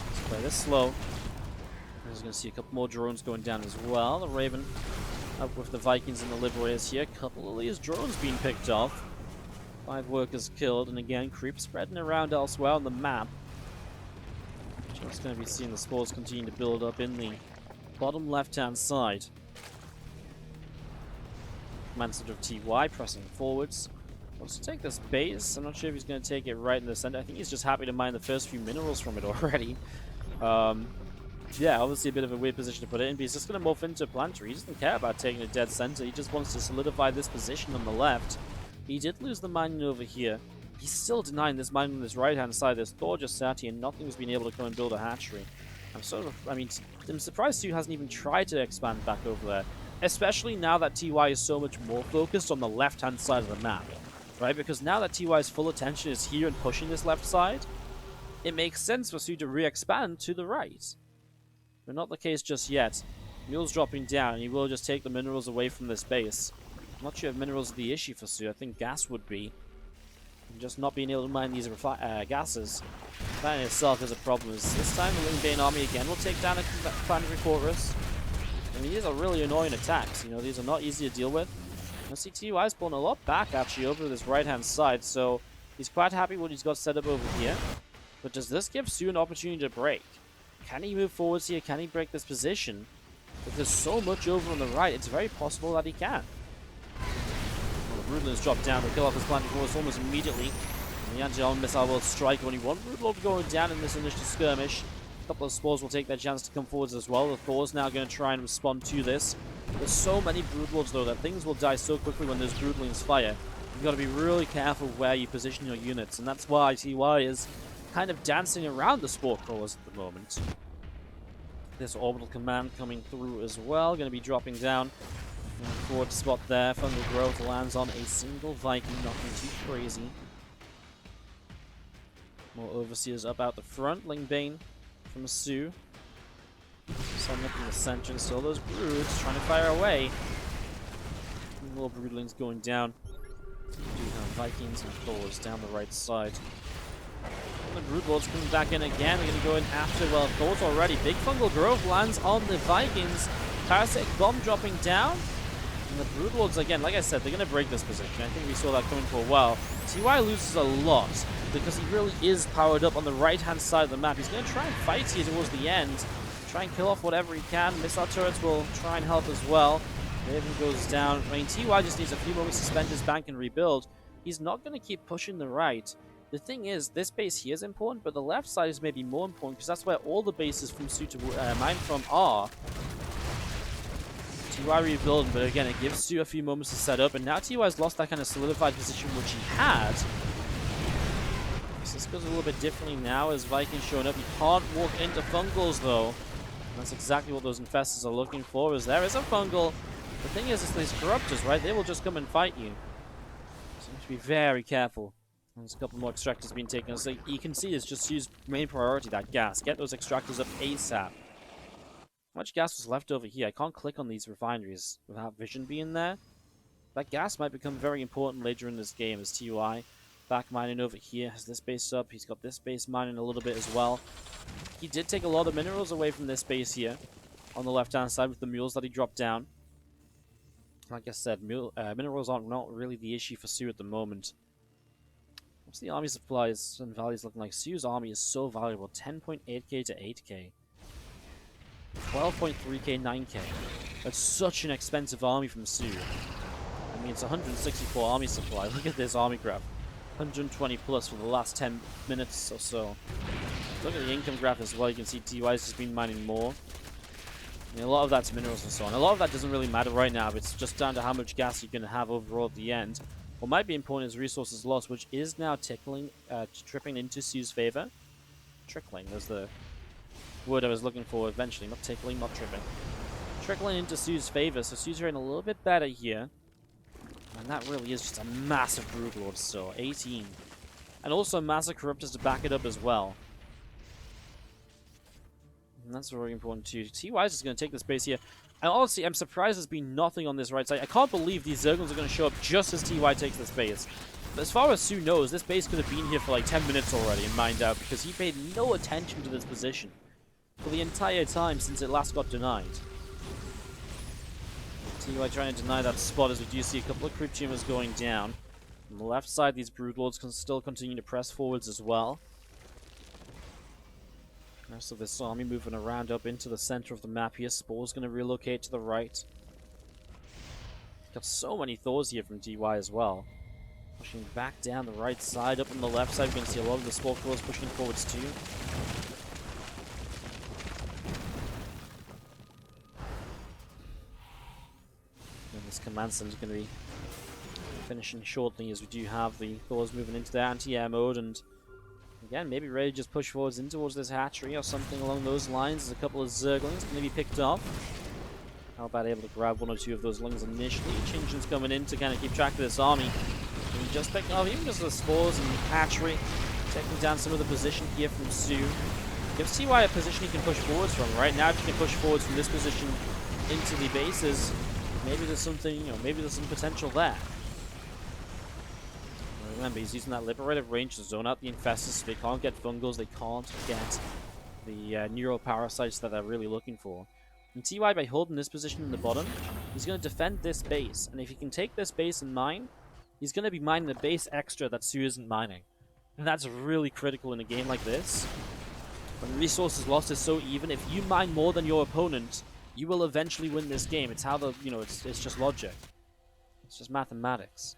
Just play this slow. We're just going to see a couple more drones going down as well. The Raven up with the Vikings and the Liberators here. A couple of these drones being picked off. 5 workers killed, and again, creep spreading around elsewhere on the map. Just going to be seeing the spores continue to build up in the bottom left-hand side. Command center of TY pressing forwards. Wants to take this base. I'm not sure if he's going to take it right in the center. I think he's just happy to mine the first few minerals from it already. Yeah, obviously a bit of a weird position to put it in, but he's just going to morph into a planter. He doesn't care about taking a dead center. He just wants to solidify this position on the left. He did lose the mining over here. He's still denying this mining on this right-hand side. There's Thor just sat here and nothing's been able to come and build a hatchery. I'm surprised soO hasn't even tried to expand back over there. Especially now that TY is so much more focused on the left-hand side of the map. Right? Because now that TY's full attention is here and pushing this left side, it makes sense for soO to re-expand to the right. But not the case just yet. Mule's dropping down, and he will just take the minerals away from this base. I'm not sure if minerals are the issue for soO. I think gas would be. And just not being able to mine these gases, that in itself is a problem. This time the Link Bane army again will take down a planetary fortress. I mean, these are really annoying attacks. You know, these are not easy to deal with. I see TY is pulling a lot back actually over this right-hand side, so he's quite happy what he's got set up over here. But does this give soO an opportunity to break? Can he move forwards here? Can he break this position? If there's so much over on the right, it's very possible that he can. Well, the Broodlings drop down to kill off his planetary force almost immediately. And the anti-armor missile will strike only one Broodlord going down in this initial skirmish. A couple of spores will take their chance to come forwards as well. The Thor's now going to try and respond to this. There's so many Broodlords though that things will die so quickly when those Broodlings fire. You've got to be really careful where you position your units, and that's why TY is kind of dancing around the spore crawlers at the moment. This orbital command coming through as well, going to be dropping down. Forward spot there, fungal growth lands on a single Viking, nothing too crazy. More overseers up out the front, Link Bane from soO. Sun up in the center, and still those broods trying to fire away. Little broodlings going down. We do have Vikings and Thors down the right side. The Broodlords coming back in again. They're going to go in after, well, Thors already. Big fungal growth lands on the Vikings. Parasitic bomb dropping down. And the Broodlords, again, like I said, they're going to break this position. I think we saw that coming for a while. TY loses a lot because he really is powered up on the right-hand side of the map. He's going to try and fight here towards the end. Try and kill off whatever he can. Missile turrets will try and help as well. Raven goes down. I mean, TY just needs a few moments to spend his bank and rebuild. He's not going to keep pushing the right. The thing is, this base here is important, but the left side is maybe more important because that's where all the bases from soO to mine from are. TY rebuilding, but again, it gives soO a few moments to set up, and now TY's lost that kind of solidified position which he had. So this goes a little bit differently now as Vikings showing up. You can't walk into fungals though. That's exactly what those infestors are looking for, is there is a fungal. The thing is these corruptors, right? They will just come and fight you. So you have to be very careful. There's a couple more extractors being taken. So you can see it's just use main priority, that gas. Get those extractors up ASAP. How much gas was left over here? I can't click on these refineries without vision being there. That gas might become very important later in this game as TUI. Back mining over here. Has this base up. He's got this base mining a little bit as well. He did take a lot of minerals away from this base here on the left-hand side with the mules that he dropped down. Like I said, minerals aren't not really the issue for soO at the moment. What's the army supplies and values looking like? soO's army is so valuable. 10.8k to 8k. 12.3k, 9k. That's such an expensive army from soO. I mean, it's 164 army supply. Look at this army graph. 120 plus for the last 10 minutes or so. Look at the income graph as well. You can see TY's just been mining more. I mean, a lot of that's minerals and so on. A lot of that doesn't really matter right now. It's just down to how much gas you're going to have overall at the end. What might be important is resources lost, which is now tripping into soO's favor. Trickling is the word I was looking for eventually. Not tickling, not tripping. Trickling into soO's favor, so soO's doing a little bit better here. And that really is just a massive Broodlord still. 18. And also massive Corruptors to back it up as well. And that's very important too. TY is just going to take this base here. And honestly, I'm surprised there's been nothing on this right side. I can't believe these Zerglings are going to show up just as TY takes this base. But as far as soO knows, this base could have been here for like 10 minutes already and mined out because he paid no attention to this position for the entire time since it last got denied. TY trying to deny that spot as we do see a couple of creep tumors going down. On the left side, these Broodlords can still continue to press forwards as well. Rest of this army moving around up into the center of the map here. Spore's going to relocate to the right. Got so many Thors here from TY as well. Pushing back down the right side. Up on the left side, we're going to see a lot of the Spore Thors pushing forwards too. And this command center is going to be finishing shortly as we do have the Thors moving into their anti-air mode and again, maybe ready to just push forwards in towards this hatchery or something along those lines. There's a couple of Zerglings going to be picked off. How about able to grab one or two of those lungs initially? Chinchin's coming in to kind of keep track of this army. And we just picked off even just the spores and hatchery. Taking down some of the position here from soO. Gives TY a position he can push forwards from. Right now, if you can push forwards from this position into the bases, maybe there's something, you know, maybe there's some potential there. Remember, he's using that liberative range to zone out the infestors so they can't get fungals, they can't get the neural parasites that they're really looking for. And TY, by holding this position in the bottom, he's going to defend this base. And if he can take this base and mine, he's going to be mining the base extra that soO isn't mining. And that's really critical in a game like this. When resources lost is so even, if you mine more than your opponent, you will eventually win this game. It's how the, you know, it's just logic. It's just mathematics.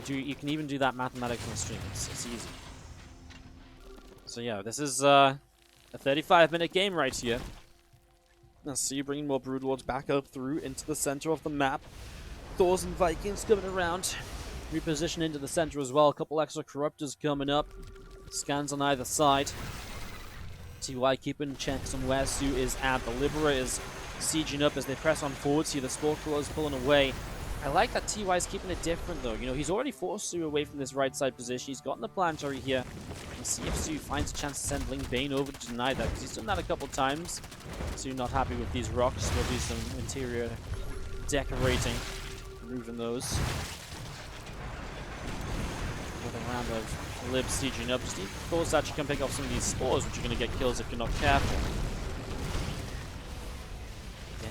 You can even do that mathematics on stream. It's easy. So yeah, this is a 35-minute game right here. Now see, bringing more Broodlords back up through into the center of the map. Thors and Vikings coming around. Reposition into the center as well. A couple extra Corruptors coming up. Scans on either side. TY keeping checks on where soO is at. The Liberators sieging up as they press on forwards here. The Spore Crawlers pulling away. I like that TY's keeping it different though. You know, he's already forced soO away from this right side position. He's gotten the planetary here. And see if soO finds a chance to send Ling Bane over to deny that, because he's done that a couple times. soO not happy with these rocks. We'll do some interior decorating. Removing those. Another round of Lib sieging up. Just need Thors to actually come pick off some of these spores, which are going to get kills if you're not careful.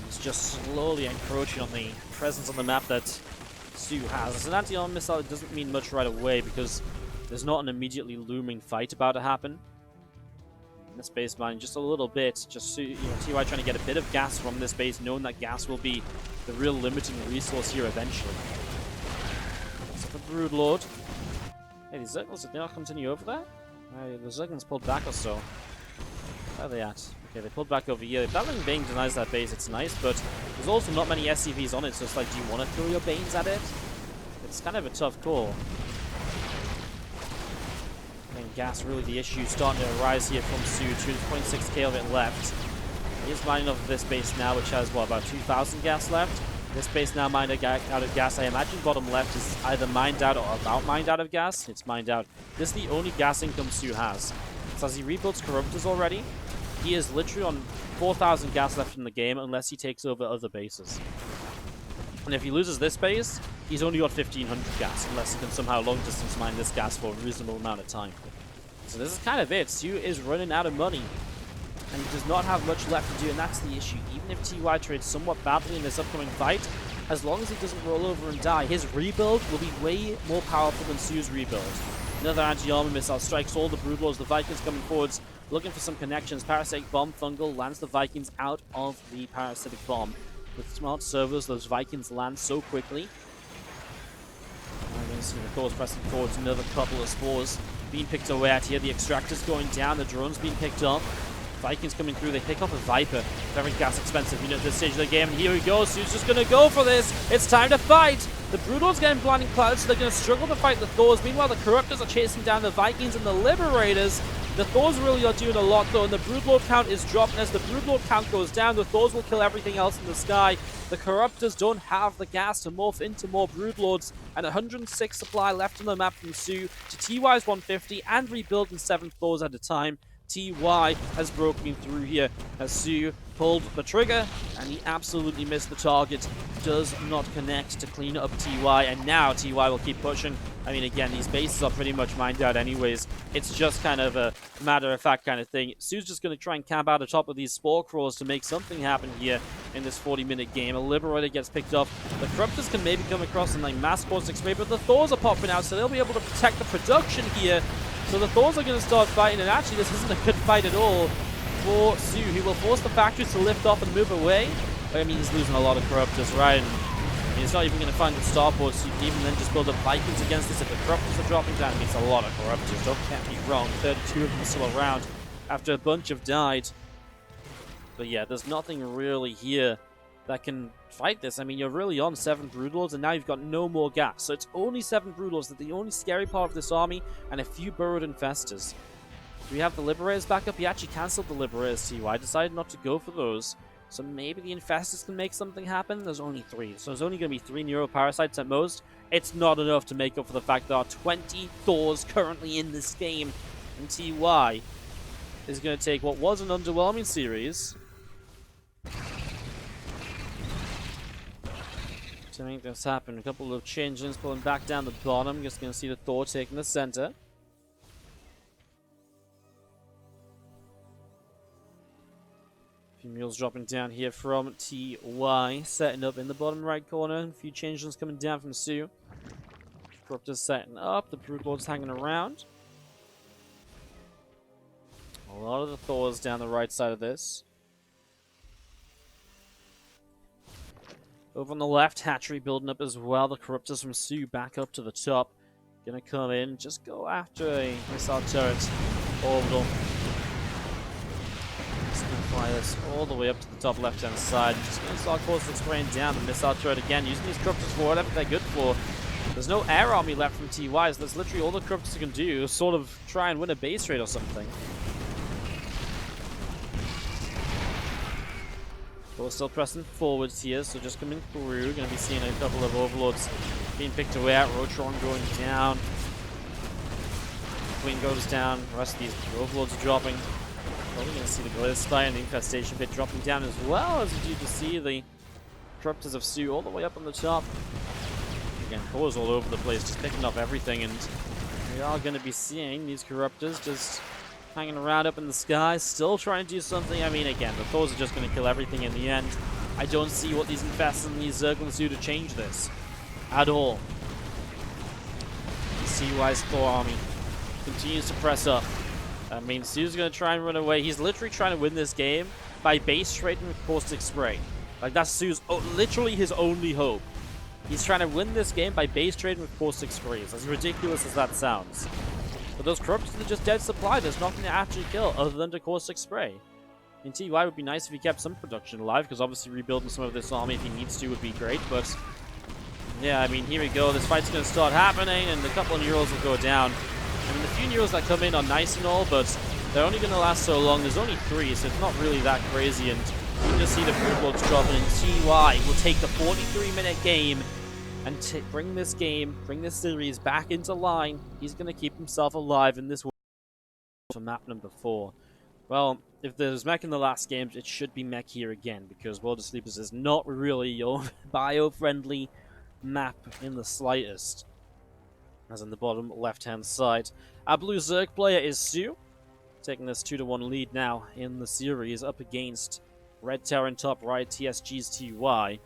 He's just slowly encroaching on the presence on the map that soO has. As an anti-armor missile, it doesn't mean much right away because there's not an immediately looming fight about to happen. In this base mine, just a little bit, just so, you know, TY trying to get a bit of gas from this base, knowing that gas will be the real limiting resource here eventually. So for Broodlord. Hey, these Zerglings, did they not continue over there? The Zerglings pulled back or so. Where are they at? Okay, they pulled back over here. If that Ling Bane denies that base, it's nice, but there's also not many SCVs on it, so it's like, do you want to throw your Banes at it? It's kind of a tough call. And gas really the issue starting to arise here from soO. 2.6k of it left. He's mining off of this base now, which has, what, about 2,000 gas left. This base now mined out of gas. I imagine bottom left is either mined out or about mined out of gas. It's mined out. This is the only gas income soO has. So as he rebuilds Corruptors already, he is literally on 4,000 gas left in the game unless he takes over other bases. And if he loses this base, he's only got 1,500 gas unless he can somehow long distance mine this gas for a reasonable amount of time. So this is kind of it. soO is running out of money. And he does not have much left to do, and that's the issue. Even if TY trades somewhat badly in this upcoming fight, as long as he doesn't roll over and die, his rebuild will be way more powerful than soO's rebuild. Another anti-armor missile strikes all the Broodlords. The Vikings coming forwards, looking for some connections. Parasitic Bomb, Fungal lands the Vikings out of the Parasitic Bomb. With smart servers, those Vikings land so quickly. I'm going to see the Thors pressing forwards. Another couple of spores being picked away at here. The Extractor's going down. The drone's being picked up. Vikings coming through, they pick off a Viper. Very gas expensive unit at this stage of the game. And here we go, soO's just going to go for this. It's time to fight. The Broodlords getting blinding clouds, so they're going to struggle to fight the Thors. Meanwhile, the Corruptors are chasing down the Vikings and the Liberators. The Thors really are doing a lot though, and the Broodlord count is dropping. As the Broodlord count goes down, the Thors will kill everything else in the sky. The Corruptors don't have the gas to morph into more Broodlords, and 106 supply left on the map from soO to TY's 150 and rebuilding 7 Thors at a time. TY has broken through here as soO pulled the trigger and he absolutely missed the target. Does not connect to clean up TY, and now TY will keep pushing. I mean, again, these bases are pretty much mined out anyways. It's just kind of a matter-of-fact kind of thing. soO's just going to try and camp out atop of these Spore Crawlers to make something happen here in this 40-minute game. A Liberator gets picked off. The Corruptors can maybe come across and like mass caustic spray, but the Thors are popping out, so they'll be able to protect the production here. So the Thors are going to start fighting, and actually this isn't a good fight at all for soO. He will force the factories to lift off and move away. But I mean, he's losing a lot of Corruptors, right? And he's not even going to find the starports, so you can even then just build up Vikings against this. If the Corruptors are dropping down, it's a lot of Corruptors, don't get me wrong. 32 of them still around after a bunch have died. But yeah, there's nothing really here that can fight this. I mean, you're really on 7 Broodlords, and now you've got no more gas. So it's only 7 Broodlords. That's the only scary part of this army, and a few burrowed infestors. Do we have the Liberators back up? He actually cancelled the Liberators, TY. Decided not to go for those. So maybe the infestors can make something happen. There's only 3. So there's only going to be 3 Neuroparasites at most. It's not enough to make up for the fact there are 20 Thors currently in this game. And TY is going to take what was an underwhelming series to make this happen. A couple of changelings pulling back down the bottom. Just going to see the Thor taking the center. A few mules dropping down here from TY. Setting up in the bottom right corner. A few changelings coming down from soO. Corruptors setting up. The Broodlords hanging around. A lot of the Thors down the right side of this. Over on the left, hatchery building up as well. The Corruptors from soO back up to the top. Gonna come in, just go after a missile turret. Orbital. Just gonna fly this all the way up to the top left-hand side. Just gonna start caustic spraying down the missile turret again, using these Corruptors for whatever they're good for. There's no air army left from TY, so that's literally all the Corruptors can do is sort of try and win a base raid or something. But we're still pressing forwards here, so just coming through. Going to be seeing a couple of Overlords being picked away at. Rotron going down. Queen goes down. The rest of these Overlords are dropping. Probably going to see the Glitter Spy and the Infestation Pit dropping down as well, as you do to see the Corruptors of soO all the way up on the top. Again, cores all over the place, just picking up everything, and we are going to be seeing these Corruptors just hanging around up in the sky, still trying to do something. I mean, again, the Thors are just going to kill everything in the end. I don't see what these infestors and these Zerglings do to change this at all. TY's Thor army continues to press up. I mean, soO's going to try and run away. He's literally trying to win this game by base trading with Caustic Spray. Like, that's soO's literally his only hope. He's trying to win this game by base trading with Caustic Sprays, as ridiculous as that sounds. But those Corruptors are just dead supply. There's nothing to actually kill other than to Caustic Spray. I mean, TY would be nice if he kept some production alive, because obviously rebuilding some of this army if he needs to would be great, but yeah, I mean, here we go. This fight's going to start happening, and a couple of Neuros will go down. I mean, the few Neuros that come in are nice and all, but They're only going to last so long. There's only 3, so it's not really that crazy. And you can just see the Brood Lords dropping, and TY will take the 43-minute game and bring this series back into line. He's going to keep himself alive in this world for map number 4. Well, if there's Mech in the last games, it should be Mech here again, because World of Sleepers is not really your bio-friendly map in the slightest. As in the bottom left-hand side. Our blue Zerg player is soO, taking this 2-1 lead now in the series up against red Terran top right TSG's TY.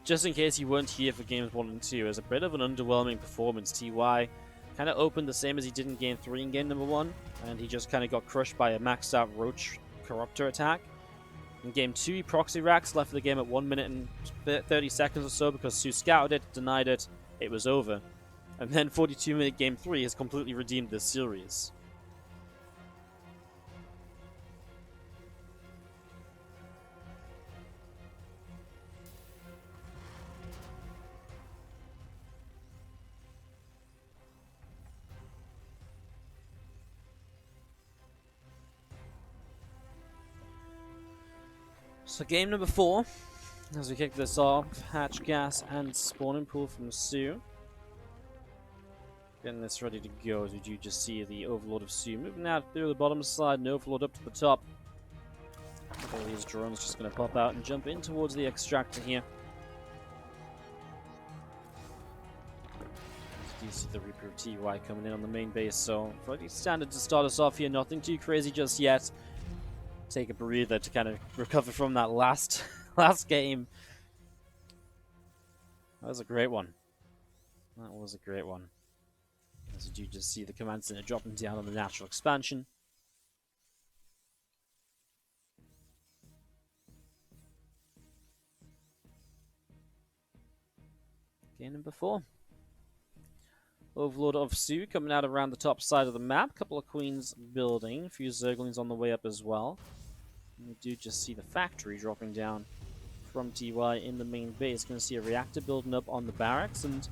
Just in case you weren't here for games 1 and 2, it was a bit of an underwhelming performance. TY kind of opened the same as he did in game 3 in game number 1, and he just kind of got crushed by a maxed out Roach Corruptor attack. In game 2, he proxy racks, left the game at 1 minute and 30 seconds or so because soO scouted it, denied it, it was over. And then 42-minute game 3 has completely redeemed this series. So game number 4, as we kick this off, hatch gas and spawning pool from soO. Getting this ready to go, as we do just see the Overlord of soO moving out through the bottom side, and Overlord up to the top. All these drones just going to pop out and jump in towards the extractor here. You see the Reaper of TY coming in on the main base, so pretty standard to start us off here, nothing too crazy just yet. Take a breather to kind of recover from that last game. That was a great one. That was a great one. As you do just see the command center dropping down on the natural expansion. Game number 4. Overlord of soO coming out around the top side of the map. Couple of queens building. A few Zerglings on the way up as well. And we do just see the factory dropping down from TY in the main base. Going to see a reactor building up on the barracks, and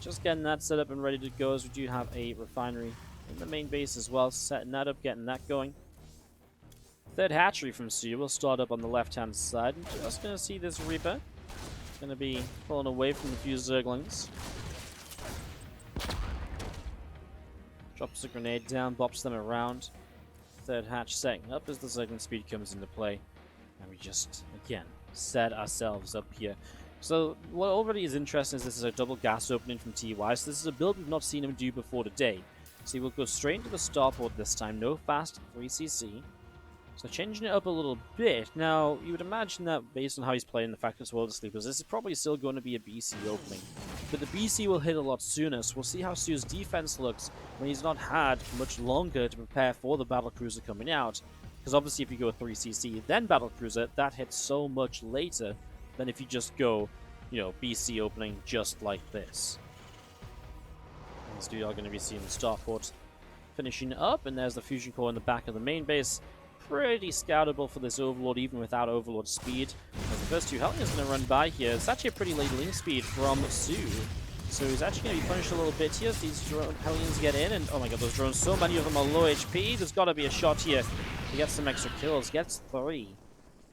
just getting that set up and ready to go, as we do have a refinery in the main base as well. Setting that up, getting that going. Third hatchery from soO will start up on the left-hand side. And just going to see this Reaper. Going to be pulling away from a few Zerglings. Drops a grenade down, bops them around. Third hatch setting up as the Zergling speed comes into play. And we just, again, set ourselves up here. So what already is interesting is this is a double gas opening from TY. So this is a build we've not seen him do before today. So he will go straight into the starport this time. No fast 3cc. So changing it up a little bit. Now, you would imagine that based on how he's playing the fact it's World of Sleepers, this is probably still going to be a BC opening. But the BC will hit a lot sooner, so we'll see how soO's defense looks when he's not had much longer to prepare for the Battlecruiser coming out. Because obviously if you go 3cc, then Battlecruiser, that hits so much later than if you just go, you know, BC opening just like this. As we are going to be seeing the starport finishing up, and there's the fusion core in the back of the main base. Pretty scoutable for this Overlord, even without Overlord speed. As the first 2 Hellions going to run by here. It's actually a pretty late link speed from soO. So he's actually going to be punished a little bit here as these Hellions get in. And oh my god, those drones, so many of them are low HP. There's got to be a shot here to get some extra kills. Gets 3.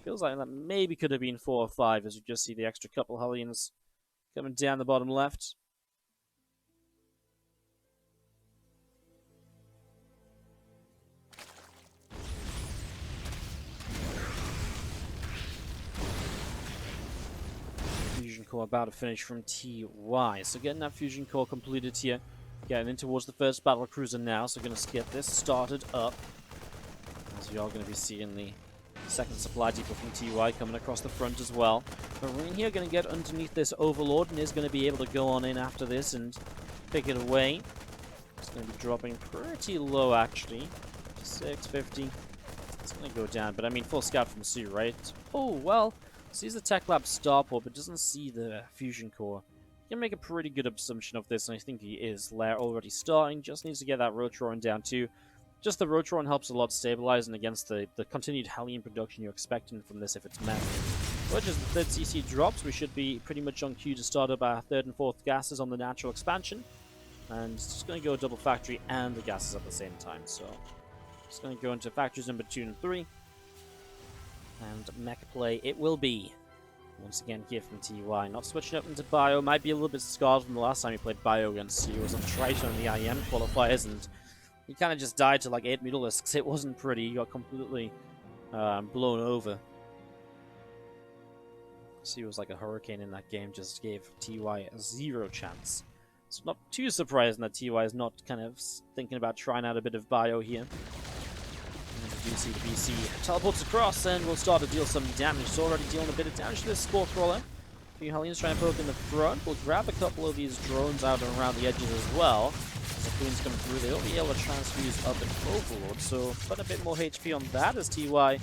Feels like that maybe could have been 4 or 5, as you just see the extra couple Hellions coming down the bottom left. Fusion core about to finish from TY. So getting that fusion core completed here. Getting in towards the first Battlecruiser now. So going to get this started up. As we are going to be seeing the second supply depot from TY coming across the front as well. Marine here going to get underneath this Overlord and is going to be able to go on in after this and pick it away. It's going to be dropping pretty low actually. 650. It's going to go down, but I mean full scout from soO, right? Oh, well. Sees the Tech Lab starport, but doesn't see the fusion core. You can make a pretty good assumption of this, and I think he is. Lair already starting, just needs to get that Rotoron down too. Just the Rotoron helps a lot stabilizing against the continued Hellion production you're expecting from this if it's met. But as the third CC drops, we should be pretty much on cue to start up our third and fourth gases on the natural expansion. And it's just going to go double factory and the gases at the same time. So just going to go into factories number 2 and 3. And mech play it will be. Once again here from TY. Not switching up into Bio. Might be a little bit scarred from the last time he played Bio against you. He was on Triton in the IEM qualifiers, and he kind of just died to like 8 Mutalisks. It wasn't pretty. He got completely blown over. So he was like a hurricane in that game. Just gave TY a 0 chance. It's not too surprising that TY is not kind of thinking about trying out a bit of Bio here. You do see the BC teleports across and will start to deal some damage. It's already dealing a bit of damage to this Spore Crawler. A few Hellions trying to poke in the front. We'll grab a couple of these drones out and around the edges as well. As the Queens come through, they'll be able to transfuse up an Overlord. So put a bit more HP on that as TY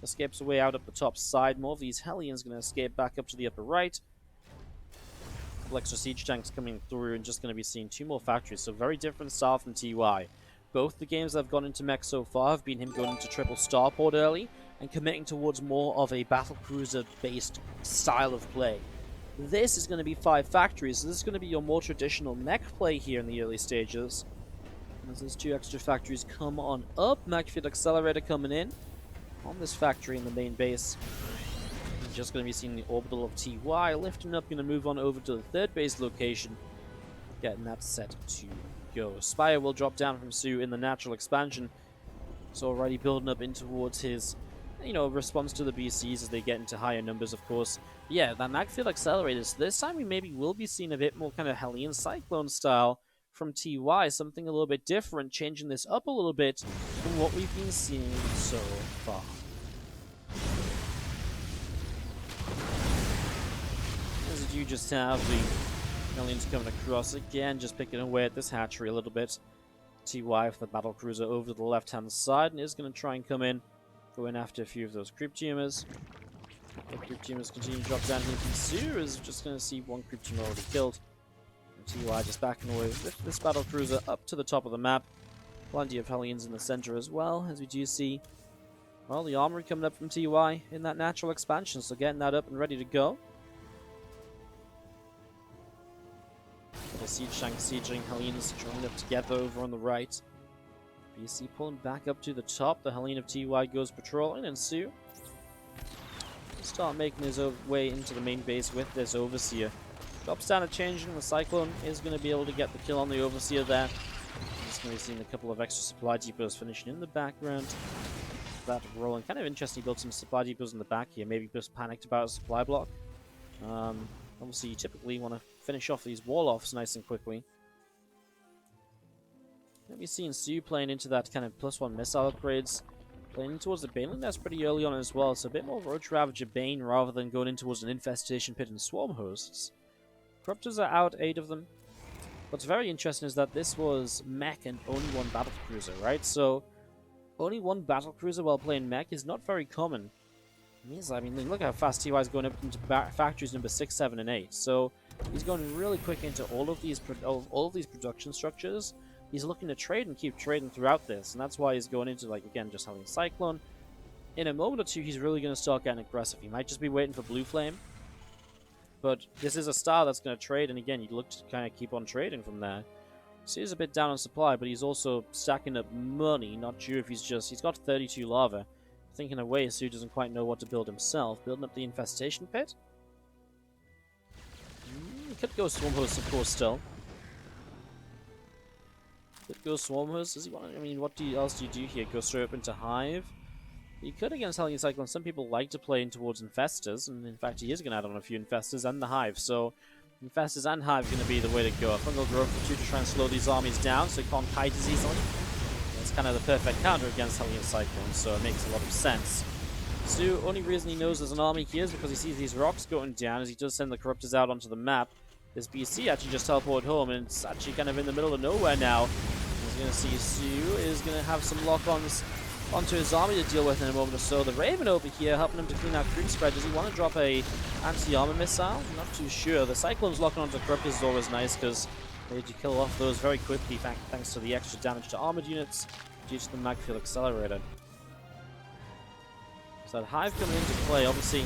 escapes away out up the top side. More of these Hellions going to escape back up to the upper right. A couple extra siege tanks coming through and just going to be seeing 2 more factories. So very different style from TY. Both the games that have gone into Mech so far have been him going into triple starport early and committing towards more of a Battlecruiser-based style of play. This is going to be 5 factories, so this is going to be your more traditional Mech play here in the early stages. As those 2 extra factories come on up, Mech Field Accelerator coming in on this factory in the main base. You're just going to be seeing the orbital of TY, lifting up, going to move on over to the 3rd base location, getting that set to go. Spire will drop down from soO in the natural expansion. It's already building up in towards his, response to the BCs as they get into higher numbers, of course. But yeah, that Mech Field Accelerator. So this time we maybe will be seeing a bit more kind of Hellion Cyclone style from TY. Something a little bit different, changing this up a little bit from what we've been seeing so far. As you just have the Hellions coming across again, just picking away at this hatchery a little bit. TY with the Battlecruiser over to the left-hand side and is going to try and come in, go in after a few of those creep tumors. The creep tumors continue to drop down here from soO, is just going to see 1 creep tumor already killed. And TY just backing away with this Battlecruiser up to the top of the map. Plenty of Hellions in the center as well, as we do see, well, the armory coming up from TY in that natural expansion, so getting that up and ready to go. The siege tank sieging, Hellions joined up together over on the right. BC pulling back up to the top. The Hellion of TY goes patrolling, and soO start making his way into the main base with this Overseer. Drops down a changing. The Cyclone is going to be able to get the kill on the Overseer there. Just going to be seeing a couple of extra supply depots finishing in the background. That rolling. Kind of interesting, he built some supply depots in the back here. Maybe just panicked about a supply block. Obviously, you typically want to finish off these wall-offs nice and quickly. Maybe seeing soO playing into that kind of +1 missile upgrades. Playing in towards the Baneling nest pretty early on as well, so a bit more Roach Ravager Bane rather than going in towards an Infestation Pit and Swarm Hosts. Corruptors are out, 8 of them. What's very interesting is that this was Mech and only 1 Battlecruiser, right? So, only 1 Battlecruiser while playing Mech is not very common. I mean, look how fast TY is going up into factories number 6, 7, and 8. So, he's going really quick into all of these production structures. He's looking to trade and keep trading throughout this, and that's why he's going into, like, again, just having Cyclone. In a moment or two, he's really going to start getting aggressive. He might just be waiting for Blue Flame, but this is a star that's going to trade, and again, you look to kind of keep on trading from there. So he's a bit down on supply, but he's also stacking up money. Not sure if he's got 32 lava. Thinking away, soO doesn't quite know what to build himself. Building up the Infestation Pit. He could go Swarm Host, of course, still. Could go Swarm Host. Does he want? I mean, what else do you do here? Go straight up into Hive? He could against Hellion Cyclone. Some people like to play in towards Infestors, and in fact, he is going to add on a few Infestors and the Hive. So, Infestors and Hive are going to be the way to go. A Fungal Growth for 2 to try and slow these armies down so they can't kite as easily. It's kind of the perfect counter against Hellion Cyclone, so it makes a lot of sense. soO, only reason he knows there's an army here is because he sees these rocks going down as he does send the Corruptors out onto the map. This BC actually just teleported home, and it's actually kind of in the middle of nowhere now. He's going to see soO is going to have some lock-ons onto his army to deal with in a moment or so. The Raven over here helping him to clean out creep spread. Does he want to drop a anti-armor missile? I'm not too sure. The Cyclone's locking onto Corruptors is always nice because they need to kill off those very quickly thanks to the extra damage to armored units due to the Mech Field Accelerator. So that Hive coming into play, obviously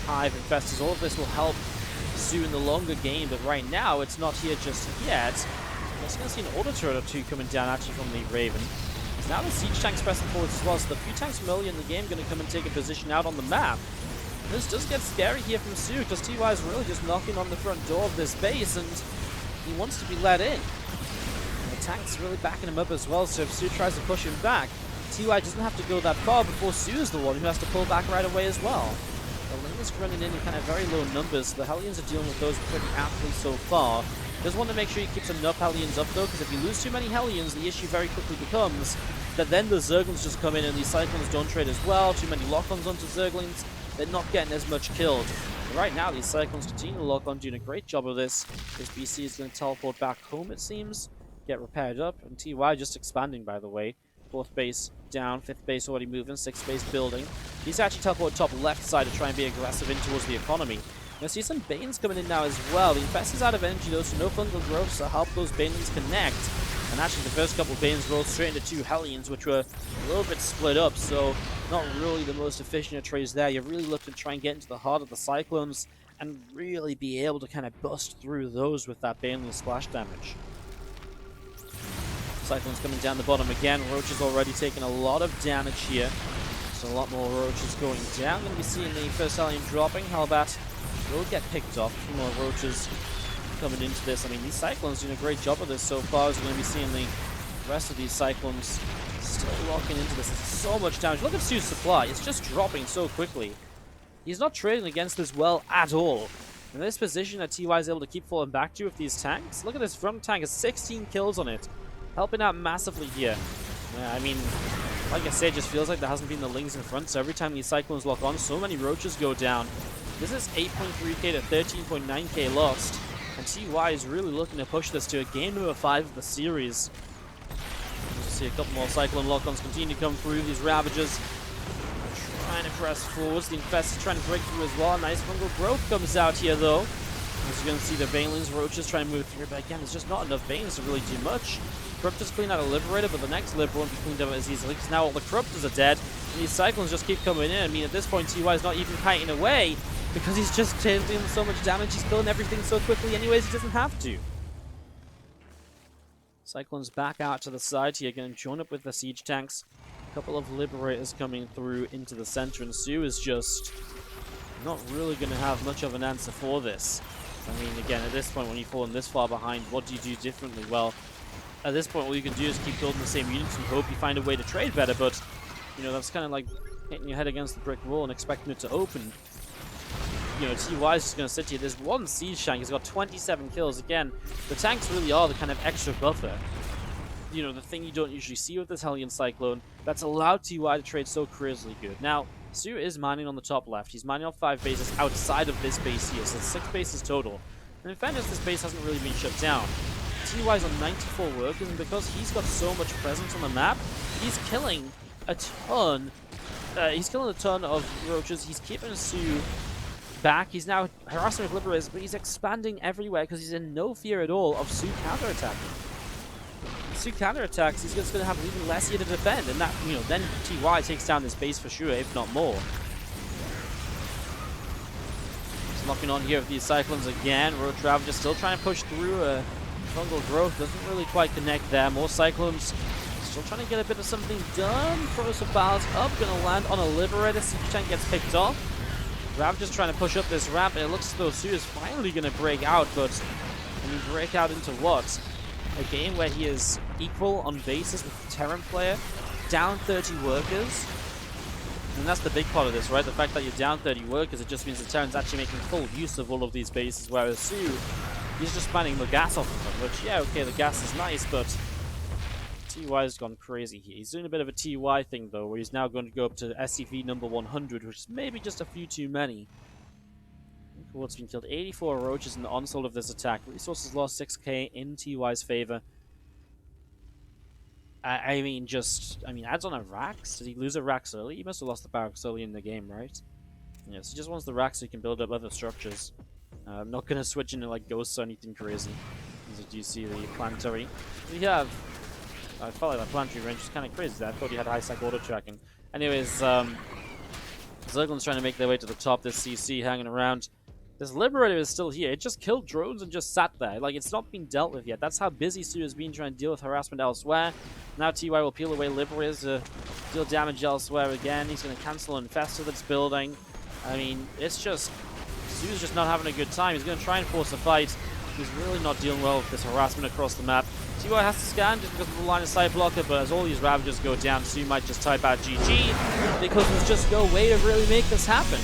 Hive, Infestors, all of this will help soO in the longer game, but right now it's not here just yet. Just going to see an auto turret or two coming down actually from the Raven. Now the siege tanks pressing forward as well, so the few tanks from early in the game going to come and take a position out on the map. This does get scary here from soO, because TY is really just knocking on the front door of this base, and he wants to be let in. And the tank's really backing him up as well, so if soO tries to push him back, TY doesn't have to go that far before soO is the one who has to pull back right away as well. The lane is running in kind of very low numbers, so the Hellions are dealing with those pretty aptly so far. Does want to make sure he keeps enough Hellions up though, because if you lose too many Hellions, the issue very quickly becomes that then the Zerglings just come in and these Cyclones don't trade as well. Too many lock-ons onto Zerglings, they're not getting as much killed. But right now, these Cyclones continue to lock on, doing a great job of this. This BC is going to teleport back home, it seems, get repaired up, and TY just expanding, by the way. 4th base down, 5th base already moving, 6th base building. He's actually teleported top left side to try and be aggressive in towards the economy. You'll see some Banes coming in now as well. The Infest is out of energy though, so no fungal growth to help those Banelings connect. And actually the first couple of Banes rolled straight into 2 Hellions, which were a little bit split up, so not really the most efficient of trades there. You're really looking to try and get into the heart of the Cyclones and really be able to kind of bust through those with that Baneling splash damage. Cyclones coming down the bottom again. Roach is already taking a lot of damage here. So a lot more Roaches going down. Going to be seeing the first Hellion dropping. Hellbat will get picked off. A few more Roaches coming into this. I mean, these Cyclones doing a great job of this so far. As we're going to be seeing the rest of these Cyclones still locking into this. There's so much damage. Look at soO's supply. It's just dropping so quickly. He's not trading against this well at all. In this position that TY is able to keep falling back to with these tanks. Look at this front tank has 16 kills on it. Helping out massively here. I mean, like I said, it just feels like there hasn't been the Lings in front, so every time these Cyclones lock on, so many Roaches go down. This is 8.3k to 13.9k lost, and TY is really looking to push this to a game number 5 of the series. We'll see a couple more Cyclone lock-ons continue to come through. These Ravagers trying to press forwards. The Infest is trying to break through as well. Nice fungal growth comes out here, though. As you're going to see the Banelings, Roaches trying to move through, but again, there's just not enough Banes to really do much. Corruptors clean out a Liberator, but the next Liberator won't be cleaned up as easily because now all the Corruptors are dead, and these Cyclones just keep coming in. I mean, at this point, TY is not even kiting away because he's just dealing so much damage. He's killing everything so quickly anyways, he doesn't have to. Cyclones back out to the side here, going to join up with the Siege tanks. A couple of Liberators coming through into the center, and soO is just not really going to have much of an answer for this. I mean, again, at this point, when you've fallen this far behind, what do you do differently? Well, at this point, all you can do is keep building the same units and hope you find a way to trade better, but, you know, that's kind of like hitting your head against the brick wall and expecting it to open. You know, TY is just going to sit here. There's one Siege tank. He's got 27 kills. Again, the tanks really are the kind of extra buffer. You know, the thing you don't usually see with this Hellion Cyclone that's allowed TY to trade so crazily good. Now, soO is mining on the top left. He's mining off 5 bases outside of this base here, so 6 bases total. And in fairness, this base hasn't really been shut down. TY is on 94 workers, and because he's got so much presence on the map, he's killing a ton. He's killing a ton of Roaches. He's keeping soO back. He's now harassing with Liberators, but he's expanding everywhere because he's in no fear at all of soO counterattacking. soO counterattacks, he's just going to have even less here to defend, and that, you know, then TY takes down this base for sure, if not more. Just locking on here with these Cyclones again. Roach Ravager still trying to push through. Fungal growth doesn't really quite connect there. More Cyclones still trying to get a bit of something done. Throws some balls up, gonna land on a Liberator. Siege tank gets picked off. Ravager's trying to push up this ramp, and it looks as though soO is finally gonna break out, but I mean, break out into what? A game where he is equal on bases with the Terran player, down 30 workers. And that's the big part of this, right? The fact that you're down 30 workers, it just means the Terran's actually making full use of all of these bases, whereas soO, he's just finding the gas off of them, which, yeah, okay, the gas is nice, but TY's gone crazy here. He's doing a bit of a TY thing, though, where he's now going to go up to SCV number 100, which is maybe just a few too many. Look at what's been killed. 84 Roaches in the onslaught of this attack. Resources lost 6k in TY's favor. I mean, adds on a Rax? Did he lose a Rax early? He must have lost the barracks early in the game, right? Yes, he just wants the Rax so he can build up other structures. I'm not going to switch into like ghosts or anything crazy. As you see the planetary. We have... I felt like that planetary range was kind of crazy. I thought he had high sec auto tracking. Anyways, Zergling's trying to make their way to the top. This CC hanging around. This Liberator is still here. It just killed drones and just sat there. Like, it's not been dealt with yet. That's how busy soO has been trying to deal with harassment elsewhere. Now TY will peel away Liberators to deal damage elsewhere again. He's going to cancel Infestor that's building. I mean, it's just... soO's just not having a good time. He's going to try and force a fight. He's really not dealing well with this harassment across the map. TY has to scan just because of the line of sight blocker, but as all these Ravagers go down, soO might just type out GG, because there's just no way to really make this happen,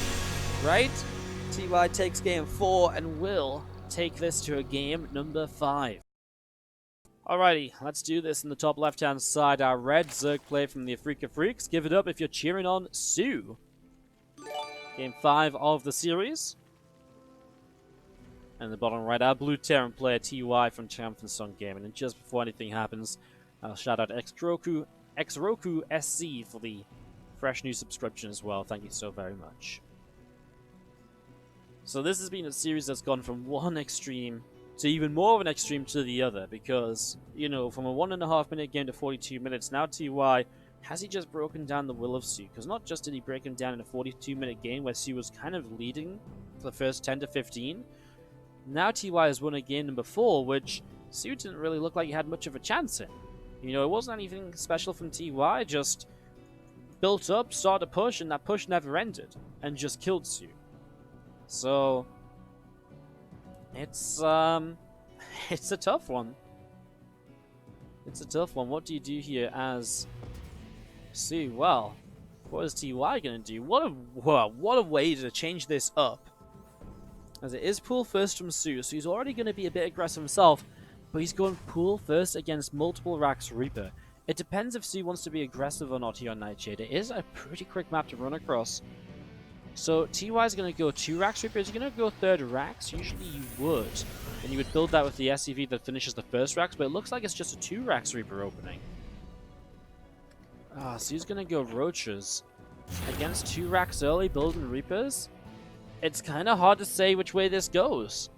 right? TY takes game 4 and will take this to a game number 5. Alrighty, let's do this in the top left-hand side. Our red Zerg play from the Afrika Freaks. Give it up if you're cheering on soO. Game 5 of the series. And in the bottom right, our blue Terran player TY from Triumphant Sun Gaming. And just before anything happens, I'll shout out Xroku SC for the fresh new subscription as well. Thank you so very much. So this has been a series that's gone from one extreme to even more of an extreme to the other, because, you know, from a 1.5 minute game to 42 minutes, now TY, has he just broken down the will of soO? Because not just did he break him down in a 42-minute game where soO was kind of leading for the first 10 to 15, now TY has won a game number 4, which soO didn't really look like he had much of a chance in. You know, it wasn't anything special from TY, just built up, started a push, and that push never ended, and just killed soO. So, it's a tough one. It's a tough one. What do you do here as soO? Well, what is TY going to do? What a way to change this up. As it is pool first from soO, so he's already going to be a bit aggressive himself, but he's going pool first against multiple racks Reaper. It depends if soO wants to be aggressive or not here on Nightshade. It is a pretty quick map to run across. So TY is going to go 2 racks Reaper. Is he going to go 3rd racks? Usually you would. And you would build that with the SCV that finishes the first racks, but it looks like it's just a 2 racks Reaper opening. So he's going to go Roaches. Against 2 racks early, building Reapers? It's kind of hard to say which way this goes.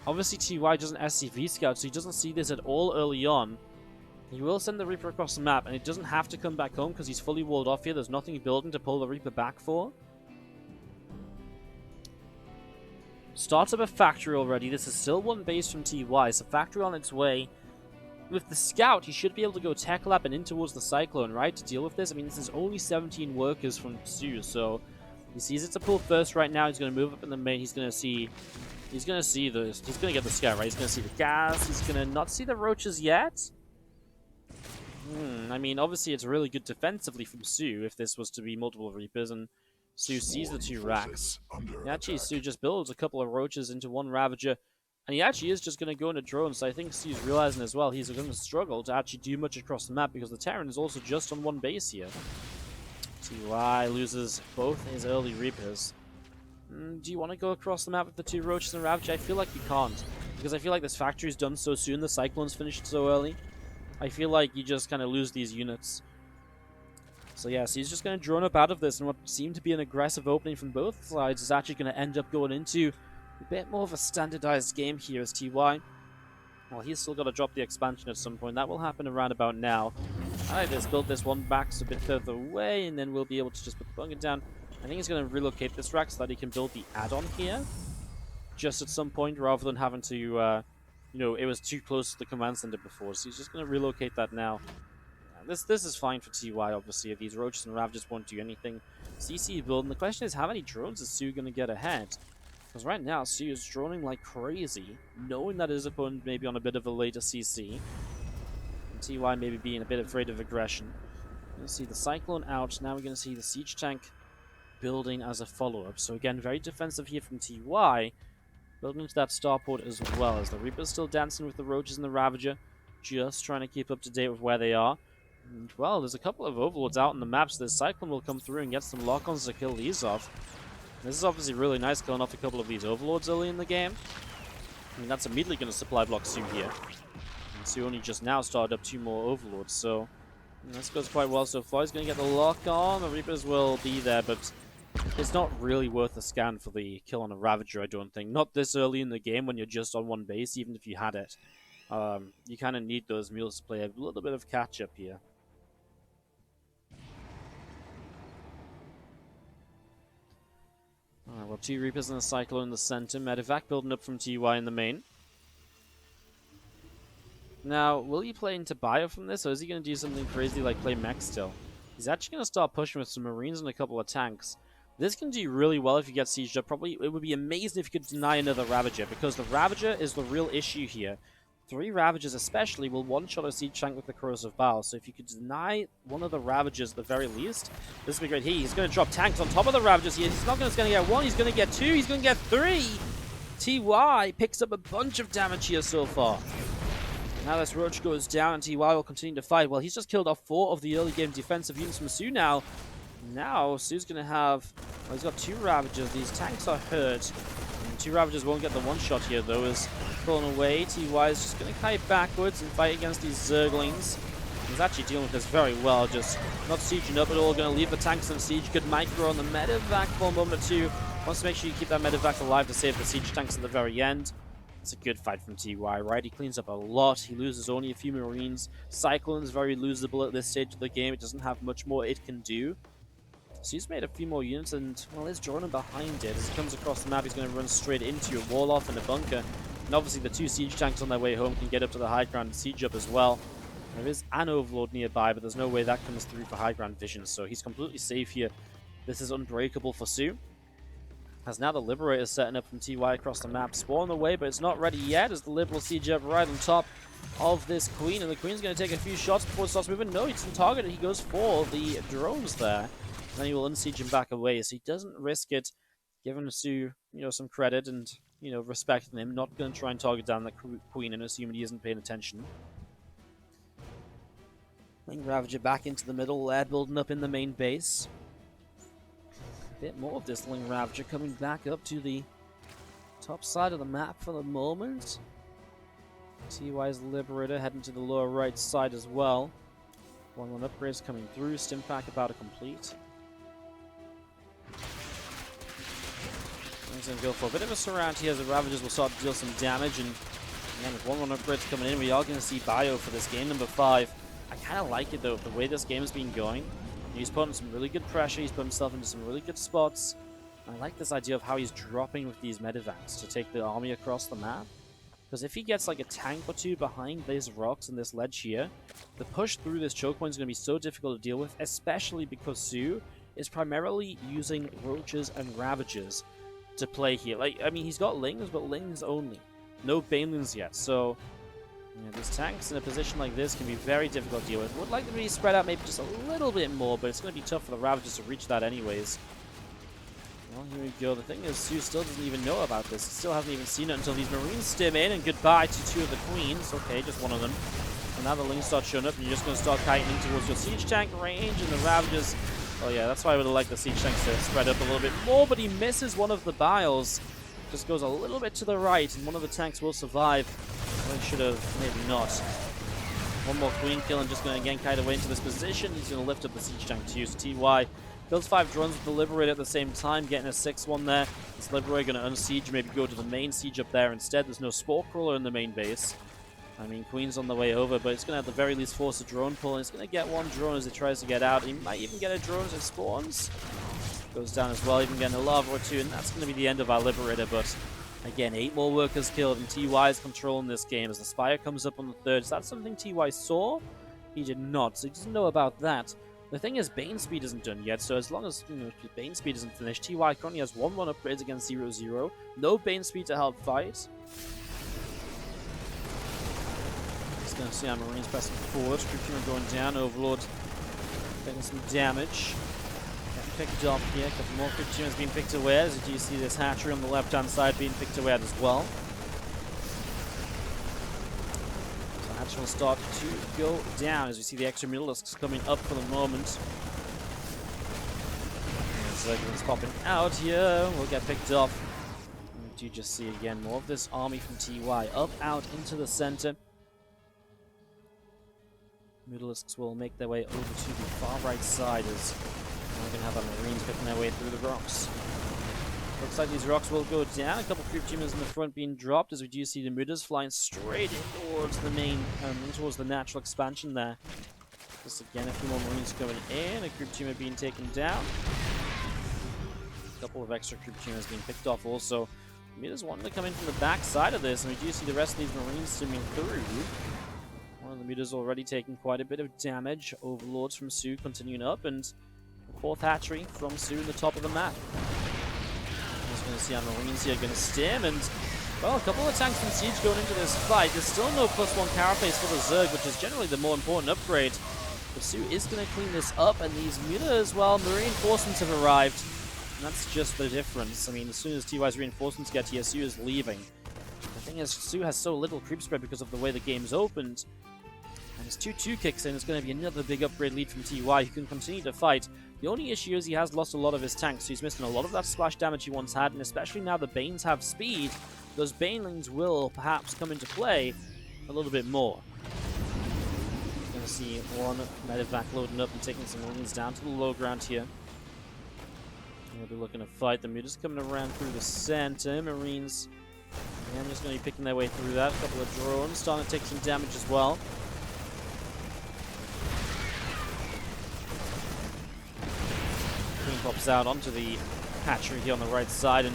Obviously TY doesn't SCV scout, so he doesn't see this at all early on. He will send the Reaper across the map, and it doesn't have to come back home because he's fully walled off here. There's nothing building to pull the Reaper back for. Starts up a factory already. This is still 1 base from TY, so factory on its way. With the scout, he should be able to go tech lab and in towards the Cyclone, right, to deal with this. I mean, this is only 17 workers from soO, so he sees it's a pull first right now. He's going to move up in the main. He's going to see this. He's going to get the scout, right? He's going to see the gas. He's going to not see the roaches yet. I mean, obviously it's really good defensively from soO if this was to be multiple Reapers, and soO sees the 2 racks. And actually, soO just builds a couple of roaches into 1 Ravager, and he actually is just going to go into drones, so I think soO's realizing as well he's going to struggle to actually do much across the map because the Terran is also just on 1 base here. TY loses both his early Reapers. Do you want to go across the map with the 2 roaches and Ravager? I feel like you can't, because I feel like this factory is done so soon, the Cyclone's finished so early. I feel like you just kind of lose these units. So yeah, so he's just going to drone up out of this, and what seemed to be an aggressive opening from both sides is actually going to end up going into a bit more of a standardized game here as TY. Well, he's still got to drop the expansion at some point. That will happen around about now. Alright, let's build this 1 back a bit further away, and then we'll be able to just put the bunker down. I think he's going to relocate this rack so that he can build the add-on here, just at some point, rather than having to, you know, it was too close to the command center before, so he's just going to relocate that now. This is fine for TY, obviously. If these roaches and Ravagers won't do anything. CC build, and the question is, how many drones is soO going to get ahead? Because right now, soO is droning like crazy, knowing that his opponent may be on a bit of a later CC. And TY maybe being a bit afraid of aggression. We're going to see the Cyclone out. Now we're going to see the Siege Tank building as a follow-up. So again, very defensive here from TY. Building into that starport as well, as the Reaper's still dancing with the Roaches and the Ravager. Just trying to keep up to date with where they are. And, well, there's a couple of Overlords out in the map, so the Cyclone will come through and get some lock-ons to kill these off. This is obviously really nice, killing off a couple of these Overlords early in the game. I mean, that's immediately going to supply block soO here. And soO only just now started up 2 more Overlords, so this goes quite well so far. He's going to get the lock-on. The Reapers will be there, but it's not really worth a scan for the kill on a Ravager, I don't think. Not this early in the game when you're just on 1 base, even if you had it. You kind of need those mules to play a little bit of catch-up here. Alright, well, 2 Reapers and a Cyclone in the center. Medevac building up from TY in the main. Now, will he play into bio from this, or is he going to do something crazy like play Mech still? He's actually going to start pushing with some Marines and a couple of tanks. This can do really well if you get sieged up. Probably, it would be amazing if you could deny another Ravager, because the Ravager is the real issue here. 3 Ravagers especially will one-shot a siege tank with the Corrosive Bile, so if you could deny one of the Ravagers at the very least, this would be great. He's going to drop tanks on top of the Ravagers here. He's not going to get 1, he's going to get 2, he's going to get 3! TY picks up a bunch of damage here so far. Now this Roach goes down and TY will continue to fight. Well, he's just killed off 4 of the early game defensive units from soO now. Now, soO's going to have... Well, he's got 2 Ravagers. These tanks are hurt. And 2 Ravagers won't get the one-shot here, though, as pulling away. TY is just going to kite backwards and fight against these Zerglings. He's actually dealing with this very well, just not sieging up at all. Going to leave the tanks in siege. Good micro on the medevac for a moment or two. Wants to make sure you keep that medevac alive to save the siege tanks at the very end. It's a good fight from TY, right? He cleans up a lot. He loses only a few Marines. Cyclone is very losable at this stage of the game. It doesn't have much more it can do. So he's made a few more units, and, well, there's Jordan behind it. As he comes across the map, he's going to run straight into a wall-off and a bunker. And obviously the 2 siege tanks on their way home can get up to the high ground and siege up as well. There is an Overlord nearby, but there's no way that comes through for high ground vision, so he's completely safe here. This is unbreakable for soO. As now the Liberator setting up from TY across the map. Spawn away, but it's not ready yet as the Lib will siege up right on top of this Queen. And the Queen's going to take a few shots before it starts moving. No, he doesn't target it. He goes for the drones there. And then he will unsiege him back away. So he doesn't risk it, giving soO, some credit and, respecting him. Not going to try and target down the Queen and assuming he isn't paying attention. Wing Ravager back into the middle there, building up in the main base. Bit more of this Ling Ravager coming back up to the top side of the map for the moment. TY's Liberator heading to the lower right side as well. 1-1 upgrades coming through. Stimpack about to complete. He's going to go for a bit of a surround here as the Ravagers will start to deal some damage. And again, with 1-1 upgrades coming in, we are going to see bio for this game number 5. I kind of like it though, the way this game has been going. He's putting some really good pressure, he's put himself into some really good spots. I like this idea of how he's dropping with these medevacs to take the army across the map. Because if he gets like a tank or 2 behind these rocks and this ledge here, the push through this choke point is going to be so difficult to deal with, especially because soO is primarily using Roaches and Ravagers to play here. He's got Lings, but Lings only. No Banelings yet, so... these tanks in a position like this can be very difficult to deal with. Would like them to be spread out maybe just a little bit more, but it's going to be tough for the Ravagers to reach that anyways. Well, here we go. The thing is, soO still doesn't even know about this. He still hasn't even seen it until these Marines stim in, and goodbye to 2 of the Queens. Okay, just 1 of them. And now the Lings start showing up, and you're just going to start kiting towards your siege tank range, and the Ravagers... Oh yeah, that's why I would have liked the siege tanks to spread up a little bit more, but he misses one of the biles. Just goes a little bit to the right, and one of the tanks will survive. Well, he should have, maybe not. 1 more Queen kill, and just going to again kite away into this position. He's going to lift up the siege tank to use TY. Builds 5 drones with the Liberator at the same time, getting a 6-1 there. This Liberator going to unsiege, maybe go to the main siege up there instead. There's no Spore Crawler in the main base. Queen's on the way over, but it's going to at the very least force a drone pull, and it's going to get 1 drone as it tries to get out. He might even get a drone as it spawns. Goes down as well, even getting a lava or 2, and that's going to be the end of our Liberator, but again, 8 more workers killed, and TY is controlling this game as the Spire comes up on the 3rd. Is that something TY saw? He did not, so he doesn't know about that. The thing is, Bane Speed isn't done yet, so as long as Bane Speed isn't finished, TY currently has 1-1 upgrades against 0-0. No Bane Speed to help fight. Just going to see our Marines pressing forward. Crew going down, Overlord getting some damage. Picked up here, a couple more Crypt Tumors being picked away, as you do see this hatchery on the left hand side being picked away as well. So hatchery will start to go down as we see the extra Mutalisks coming up for the moment. Zerglings popping out here, will get picked up. And we do just see again more of this army from TY up out into the center. Mutalisks will make their way over to the far right side as we're going to have our Marines picking their way through the rocks. Looks like these rocks will go down. A couple Creep Tumors in the front being dropped as we do see the Mutas flying straight in towards the main, towards the natural expansion there. Just again, a few more Marines going in. A Creep Tumor being taken down. couple of extra troop tuners being picked off also. Mutas wanting to come in from the back side of this, and we do see the rest of these Marines swimming through. One of the Mutas already taking quite a bit of damage. Overlords from soO continuing up, and the 4th hatchery from soO in the top of the map. Just going to see our Marines here going to stim, and well, a couple of tanks from Siege going into this fight. There's still no +1 carapace for the Zerg, which is generally the more important upgrade. But soO is going to clean this up, and these Mutas, well, the reinforcements have arrived. And that's just the difference. I mean, as soon as TY's reinforcements get here, soO is leaving. The thing is, soO has so little creep spread because of the way the game's opened. And as 2-2 kicks in, it's going to be another big upgrade lead from TY, who can continue to fight. The only issue is he has lost a lot of his tanks, so he's missing a lot of that splash damage he once had, and especially now the Banes have speed, those Banelings will perhaps come into play a little bit more. Going to see one medevac loading up and taking some Marines down to the low ground here. We'll be looking to fight. The Mutas coming around through the center. Marines, and just going to be picking their way through that. A couple of drones starting to take some damage as well. Queen pops out onto the hatchery here on the right side and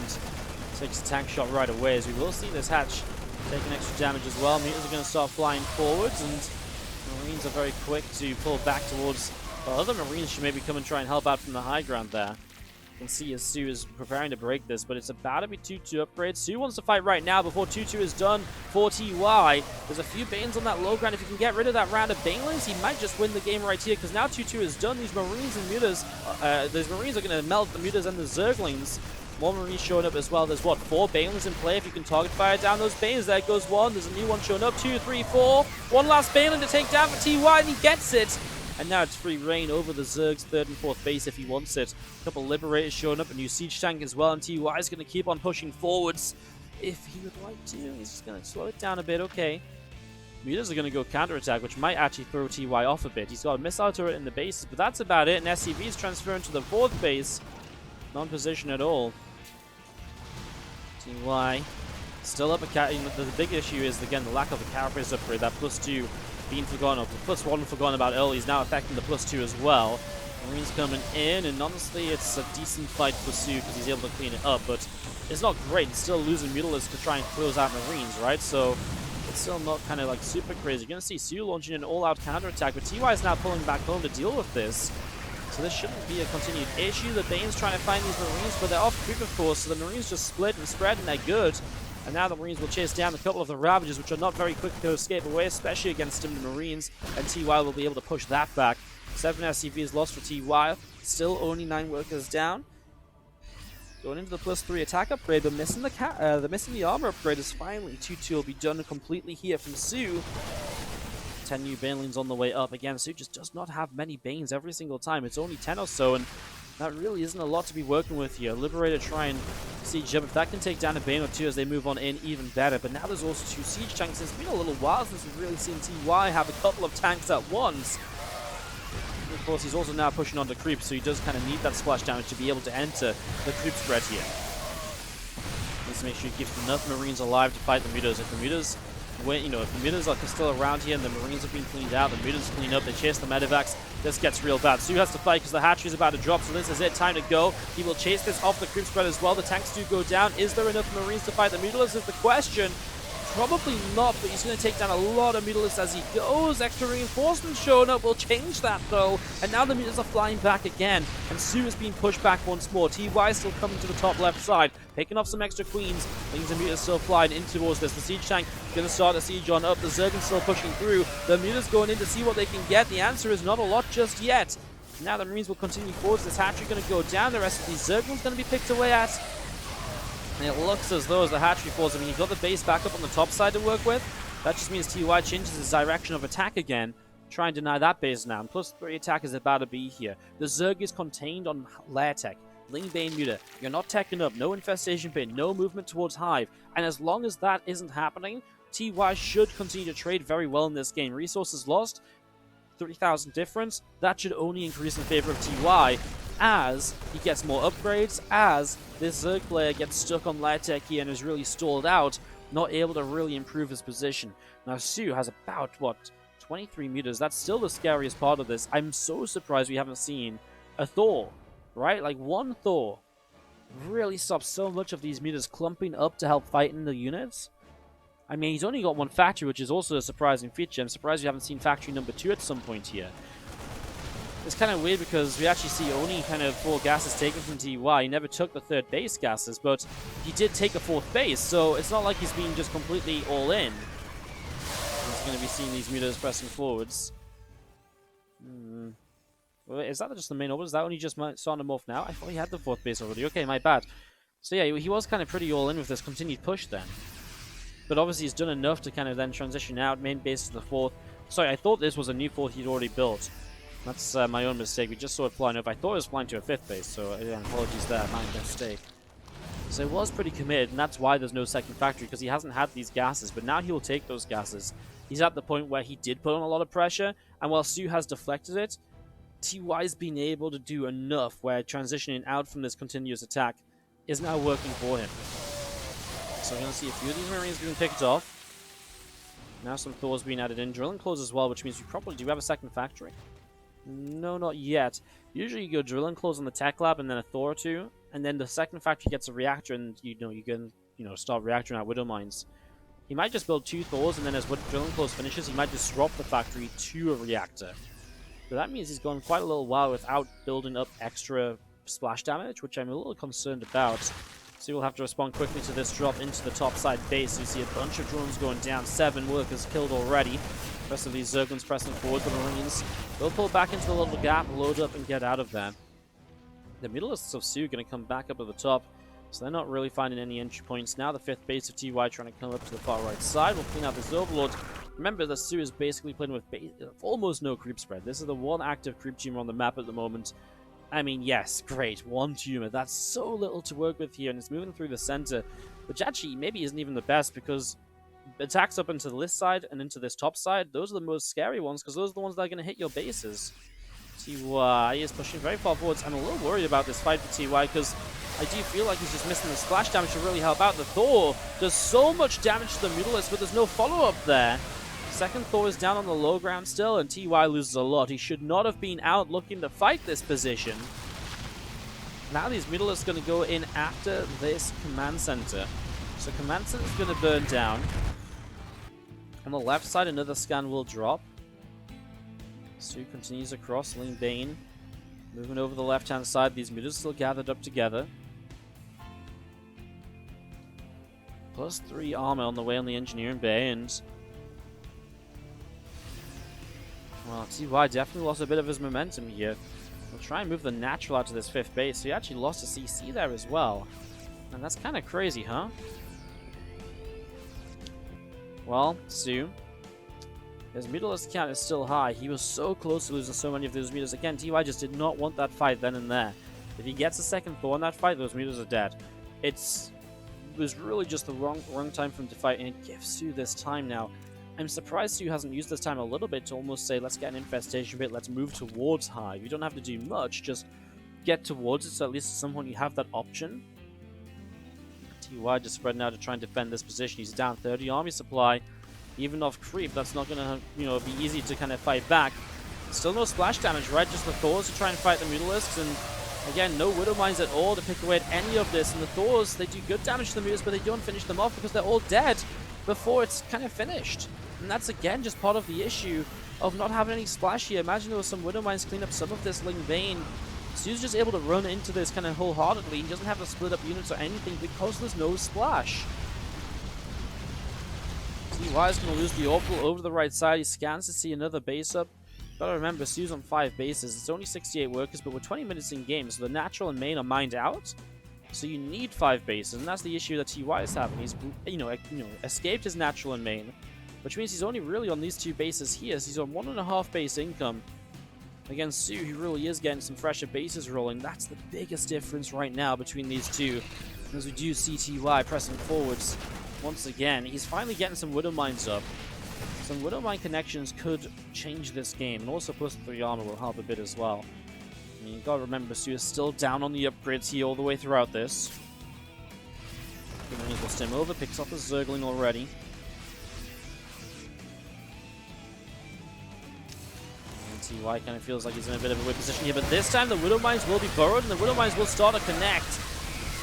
takes a tank shot right away, as we will see this hatch taking extra damage as well. Mutas are going to start flying forwards, and Marines are very quick to pull back towards... Well, other Marines should maybe come and try and help out from the high ground there. You can see as soO is preparing to break this, but it's about to be 2-2 upgrade. soO wants to fight right now before 2-2 is done for TY. There's a few Banes on that low ground. If you can get rid of that round of Banelings, he might just win the game right here, because now 2-2 is done. These Marines and Mutas, those Marines are going to melt the Mutas and the Zerglings. More Marines showing up as well. There's, what, 4 Banelings in play if you can target fire down those Banes. There goes one. There's a new one showing up. 2, 3, 4. One last Baneling to take down for TY, and he gets it. And now it's free reign over the Zerg's 3rd and 4th base if he wants it. A couple Liberators showing up, a new Siege tank as well, and TY is going to keep on pushing forwards if he would like to. He's just going to slow it down a bit, okay. Mutas are going to go counterattack, which might actually throw TY off a bit. He's got a missile turret in the bases, but that's about it. And SCV is transferring to the 4th base. Non-position at all. TY still up a cat. The big issue is, again, the lack of a carapace upgrade. That +2 being forgotten, or +1 forgotten about early, is now affecting the +2 as well. Marines coming in, and honestly, it's a decent fight for soO because he's able to clean it up, but it's not great. He's still losing Mutalists to try and close out Marines, right? So it's still not kind of like super crazy. You're going to see soO launching an all-out counterattack, but TY is now pulling back home to deal with this. So this shouldn't be a continued issue. The Bane's trying to find these Marines, but they're off creep, of course, so the Marines just split and spread, and they're good. And now the Marines will chase down a couple of the Ravagers, which are not very quick to escape away, especially against the Marines, and TY will be able to push that back. 7 SCVs lost for TY, still only 9 workers down. Going into the +3 attack upgrade, but missing the armor upgrade is finally 2-2 will be done completely here from soO. 10 new Banelings on the way up. Again, soO just does not have many Banes every single time. It's only 10 or so, and that really isn't a lot to be working with here. Liberator try and siege up. If that can take down a Bane or 2 as they move on in, even better. But now there's also 2 siege tanks. It's been a little while since we've really seen TY have a couple of tanks at once. And of course, he's also now pushing onto creep, so he does kind of need that splash damage to be able to enter the creep spread here. Needs to make sure he keeps enough Marines alive to fight the Mutas. If the Mutas, if the Mutas are still around here and the Marines have been cleaned out, the Mutas clean up, they chase the medevacs, this gets real bad. soO has to fight because the hatchery is about to drop, so this is it, time to go. He will chase this off the creep spread as well. The tanks do go down. Is there enough Marines to fight the Mutalists is the question. Probably not, but he's going to take down a lot of Mutalists as he goes. Extra reinforcements showing up will change that, though. And now the Mutas are flying back again, and soO is being pushed back once more. TY still coming to the top left side, picking off some extra queens. Things and Mutas still flying in towards this. The siege tank going to start a siege on up. The Zerg still pushing through. The Mutas going in to see what they can get. The answer is not a lot just yet. Now the Marines will continue forwards. This hatchery going to go down. The rest of these Zerglings going to be picked away at. And it looks as though as the hatchery falls, I mean, you've got the base back up on the top side to work with. That just means TY changes his direction of attack again. Try and deny that base now. And +3 attack is about to be here. The Zerg is contained on lair tech. Ling Bane Muta. You're not teching up. No infestation pit. No movement towards Hive. And as long as that isn't happening, TY should continue to trade very well in this game. Resources lost. 3,000 difference. That should only increase in favor of TY as he gets more upgrades, as this Zerg player gets stuck on lair tech here and is really stalled out, not able to really improve his position. Now soO has about, what, 23 meters. That's still the scariest part of this. I'm so surprised we haven't seen a Thor, right? Like one Thor really stops so much of these meters clumping up to help fight in the units. I mean, he's only got one factory, which is also a surprising feature. I'm surprised we haven't seen factory number 2 at some point here. It's kind of weird because we actually see only kind of 4 gases taken from TY. He never took the 3rd base gases, but he did take a 4th base, so it's not like he's being just completely all in. He's going to be seeing these meters pressing forwards. Wait, is that just the main order? Is that only just starting to morph now? I thought he had the 4th base already. Okay, my bad. So yeah, he was kind of pretty all in with this continued push then. But obviously he's done enough to kind of then transition out, main base to the 4th. Sorry, I thought this was a new 4th he'd already built. That's my own mistake. We just saw it flying over. I thought it was flying to a 5th base, so again, apologies there, my mistake. So it was pretty committed, and that's why there's no second factory, because he hasn't had these gases, but now he will take those gases. He's at the point where he did put on a lot of pressure, and while soO has deflected it, TY's been able to do enough where transitioning out from this continuous attack is now working for him. So we're going to see a few of these Marines being picked off. Now some Thors being added in. Drilling close as well, which means we probably do have a second factory. No, not yet. Usually you go drilling close on the tech lab and then a Thor or 2, and then the second factory gets a reactor and you can start reactoring out Widow Mines. He might just build 2 Thors, and then as drilling close finishes, he might just drop the factory to a reactor. So that means he's gone quite a little while without building up extra splash damage, which I'm a little concerned about. So we'll have to respond quickly to this drop into the top side base. You see a bunch of drones going down, 7 workers killed already. The rest of these Zerglings pressing forward, the Marines will pull back into the little gap, load up, and get out of there. The Mutalisks of soO going to come back up at the top, so they're not really finding any entry points. Now the 5th base of TY trying to come up to the far right side. We'll clean out this Overlord. Remember that soO is basically playing with almost no creep spread. This is the one active creep tumor on the map at the moment. I mean, yes, great, 1 tumor. That's so little to work with here, and it's moving through the center, which actually maybe isn't even the best, because attacks up into this side and into this top side, those are the most scary ones, because those are the ones that are going to hit your bases. TY is pushing very far forwards. I'm a little worried about this fight for TY, because I do feel like he's just missing the splash damage to really help out. The Thor does so much damage to the Mutalist, but there's no follow-up there. Second Thor is down on the low ground still, and TY loses a lot. He should not have been out looking to fight this position. Now these Mutalisks are going to go in after this command center. So command center is going to burn down. On the left side, another scan will drop. soO continues across, Lean Bane. Moving over the left-hand side, these Mutalisks still gathered up together. +3 armor on the way on the engineering bay, and well, TY definitely lost a bit of his momentum here. We'll try and move the natural out to this 5th base. So he actually lost a CC there as well. And that's kind of crazy, huh? Well, soO, his Mutalist count is still high. He was so close to losing so many of those meters. Again, TY just did not want that fight then and there. If he gets a second Thor in that fight, those meters are dead. It was really just the wrong time for him to fight, and it gives soO this time now. I'm surprised soO hasn't used this time a little bit to almost say, let's get an infestation bit, let's move towards hive. You don't have to do much, just get towards it, so at least at some point you have that option. TY just spreading out to try and defend this position. He's down 30 army supply. Even off creep, that's not going to be easy to kind of fight back. Still no splash damage, right? Just the Thors to try and fight the Mutalisks, and again, no Widow Mines at all to pick away at any of this. And the Thors, they do good damage to the Mutalisks, but they don't finish them off because they're all dead before it's kind of finished. And that's again just part of the issue of not having any splash here. Imagine there was some Widow Mines clean up some of this Ling Vein. soO's just able to run into this kind of wholeheartedly. He doesn't have to split up units or anything because there's no splash. TY is going to lose the Orbital over to the right side. He scans to see another base up. Gotta remember, soO's on 5 bases. It's only 68 workers, but we're 20 minutes in game, so the natural and main are mined out. So you need 5 bases, and that's the issue that TY is having. He's, escaped his natural and main, which means he's only really on these 2 bases here. So he's on 1.5 base income. Against soO, he really is getting some fresher bases rolling. That's the biggest difference right now between these two. As we do see TY pressing forwards once again. He's finally getting some Widow Mines up. Some Widow Mine connections could change this game, and also +3 armor will help a bit as well. I mean, you gotta remember, soO is still down on the upgrades here all the way throughout this. Will stem over, picks off the Zergling already. And TY kind of feels like he's in a bit of a weird position here, but this time the Widow Mines will be burrowed, and the Widow Mines will start to connect.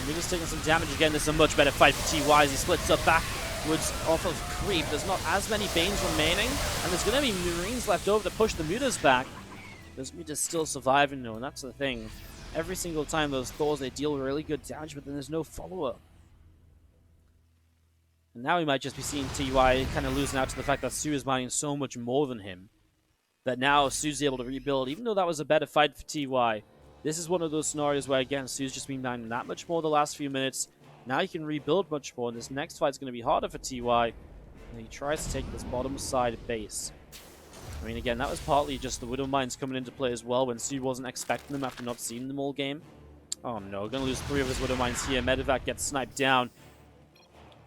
Muda's taking some damage again. This is a much better fight for TY as he splits up backwards off of creep. There's not as many Banes remaining, and there's going to be Marines left over to push the Mudas back. Those Mudas still surviving though, and that's the thing. Every single time those Thors, they deal really good damage, but then there's no follow-up. And now we might just be seeing TY kind of losing out to the fact that soO is mining so much more than him. That now soO's able to rebuild, even though that was a better fight for TY. This is one of those scenarios where, again, soO's just been mining that much more the last few minutes. Now he can rebuild much more, and this next fight's going to be harder for TY. And he tries to take this bottom side base. I mean, again, that was partly just the Widow Mines coming into play as well when soO wasn't expecting them after not seeing them all game. Oh no, going to lose 3 of his Widow Mines here. Medevac gets sniped down.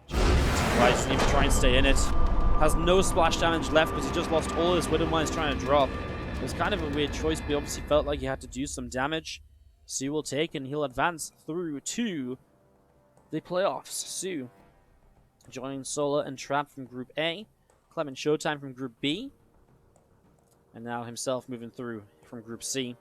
TY doesn't even try and stay in it. Has no splash damage left because he just lost all his Widow Mines trying to drop. It was kind of a weird choice, but he obviously felt like he had to do some damage. soO will take, and he'll advance through to the playoffs. soO joining Solar and Trap from Group A. Clement Showtime from Group B. And now himself moving through from Group C.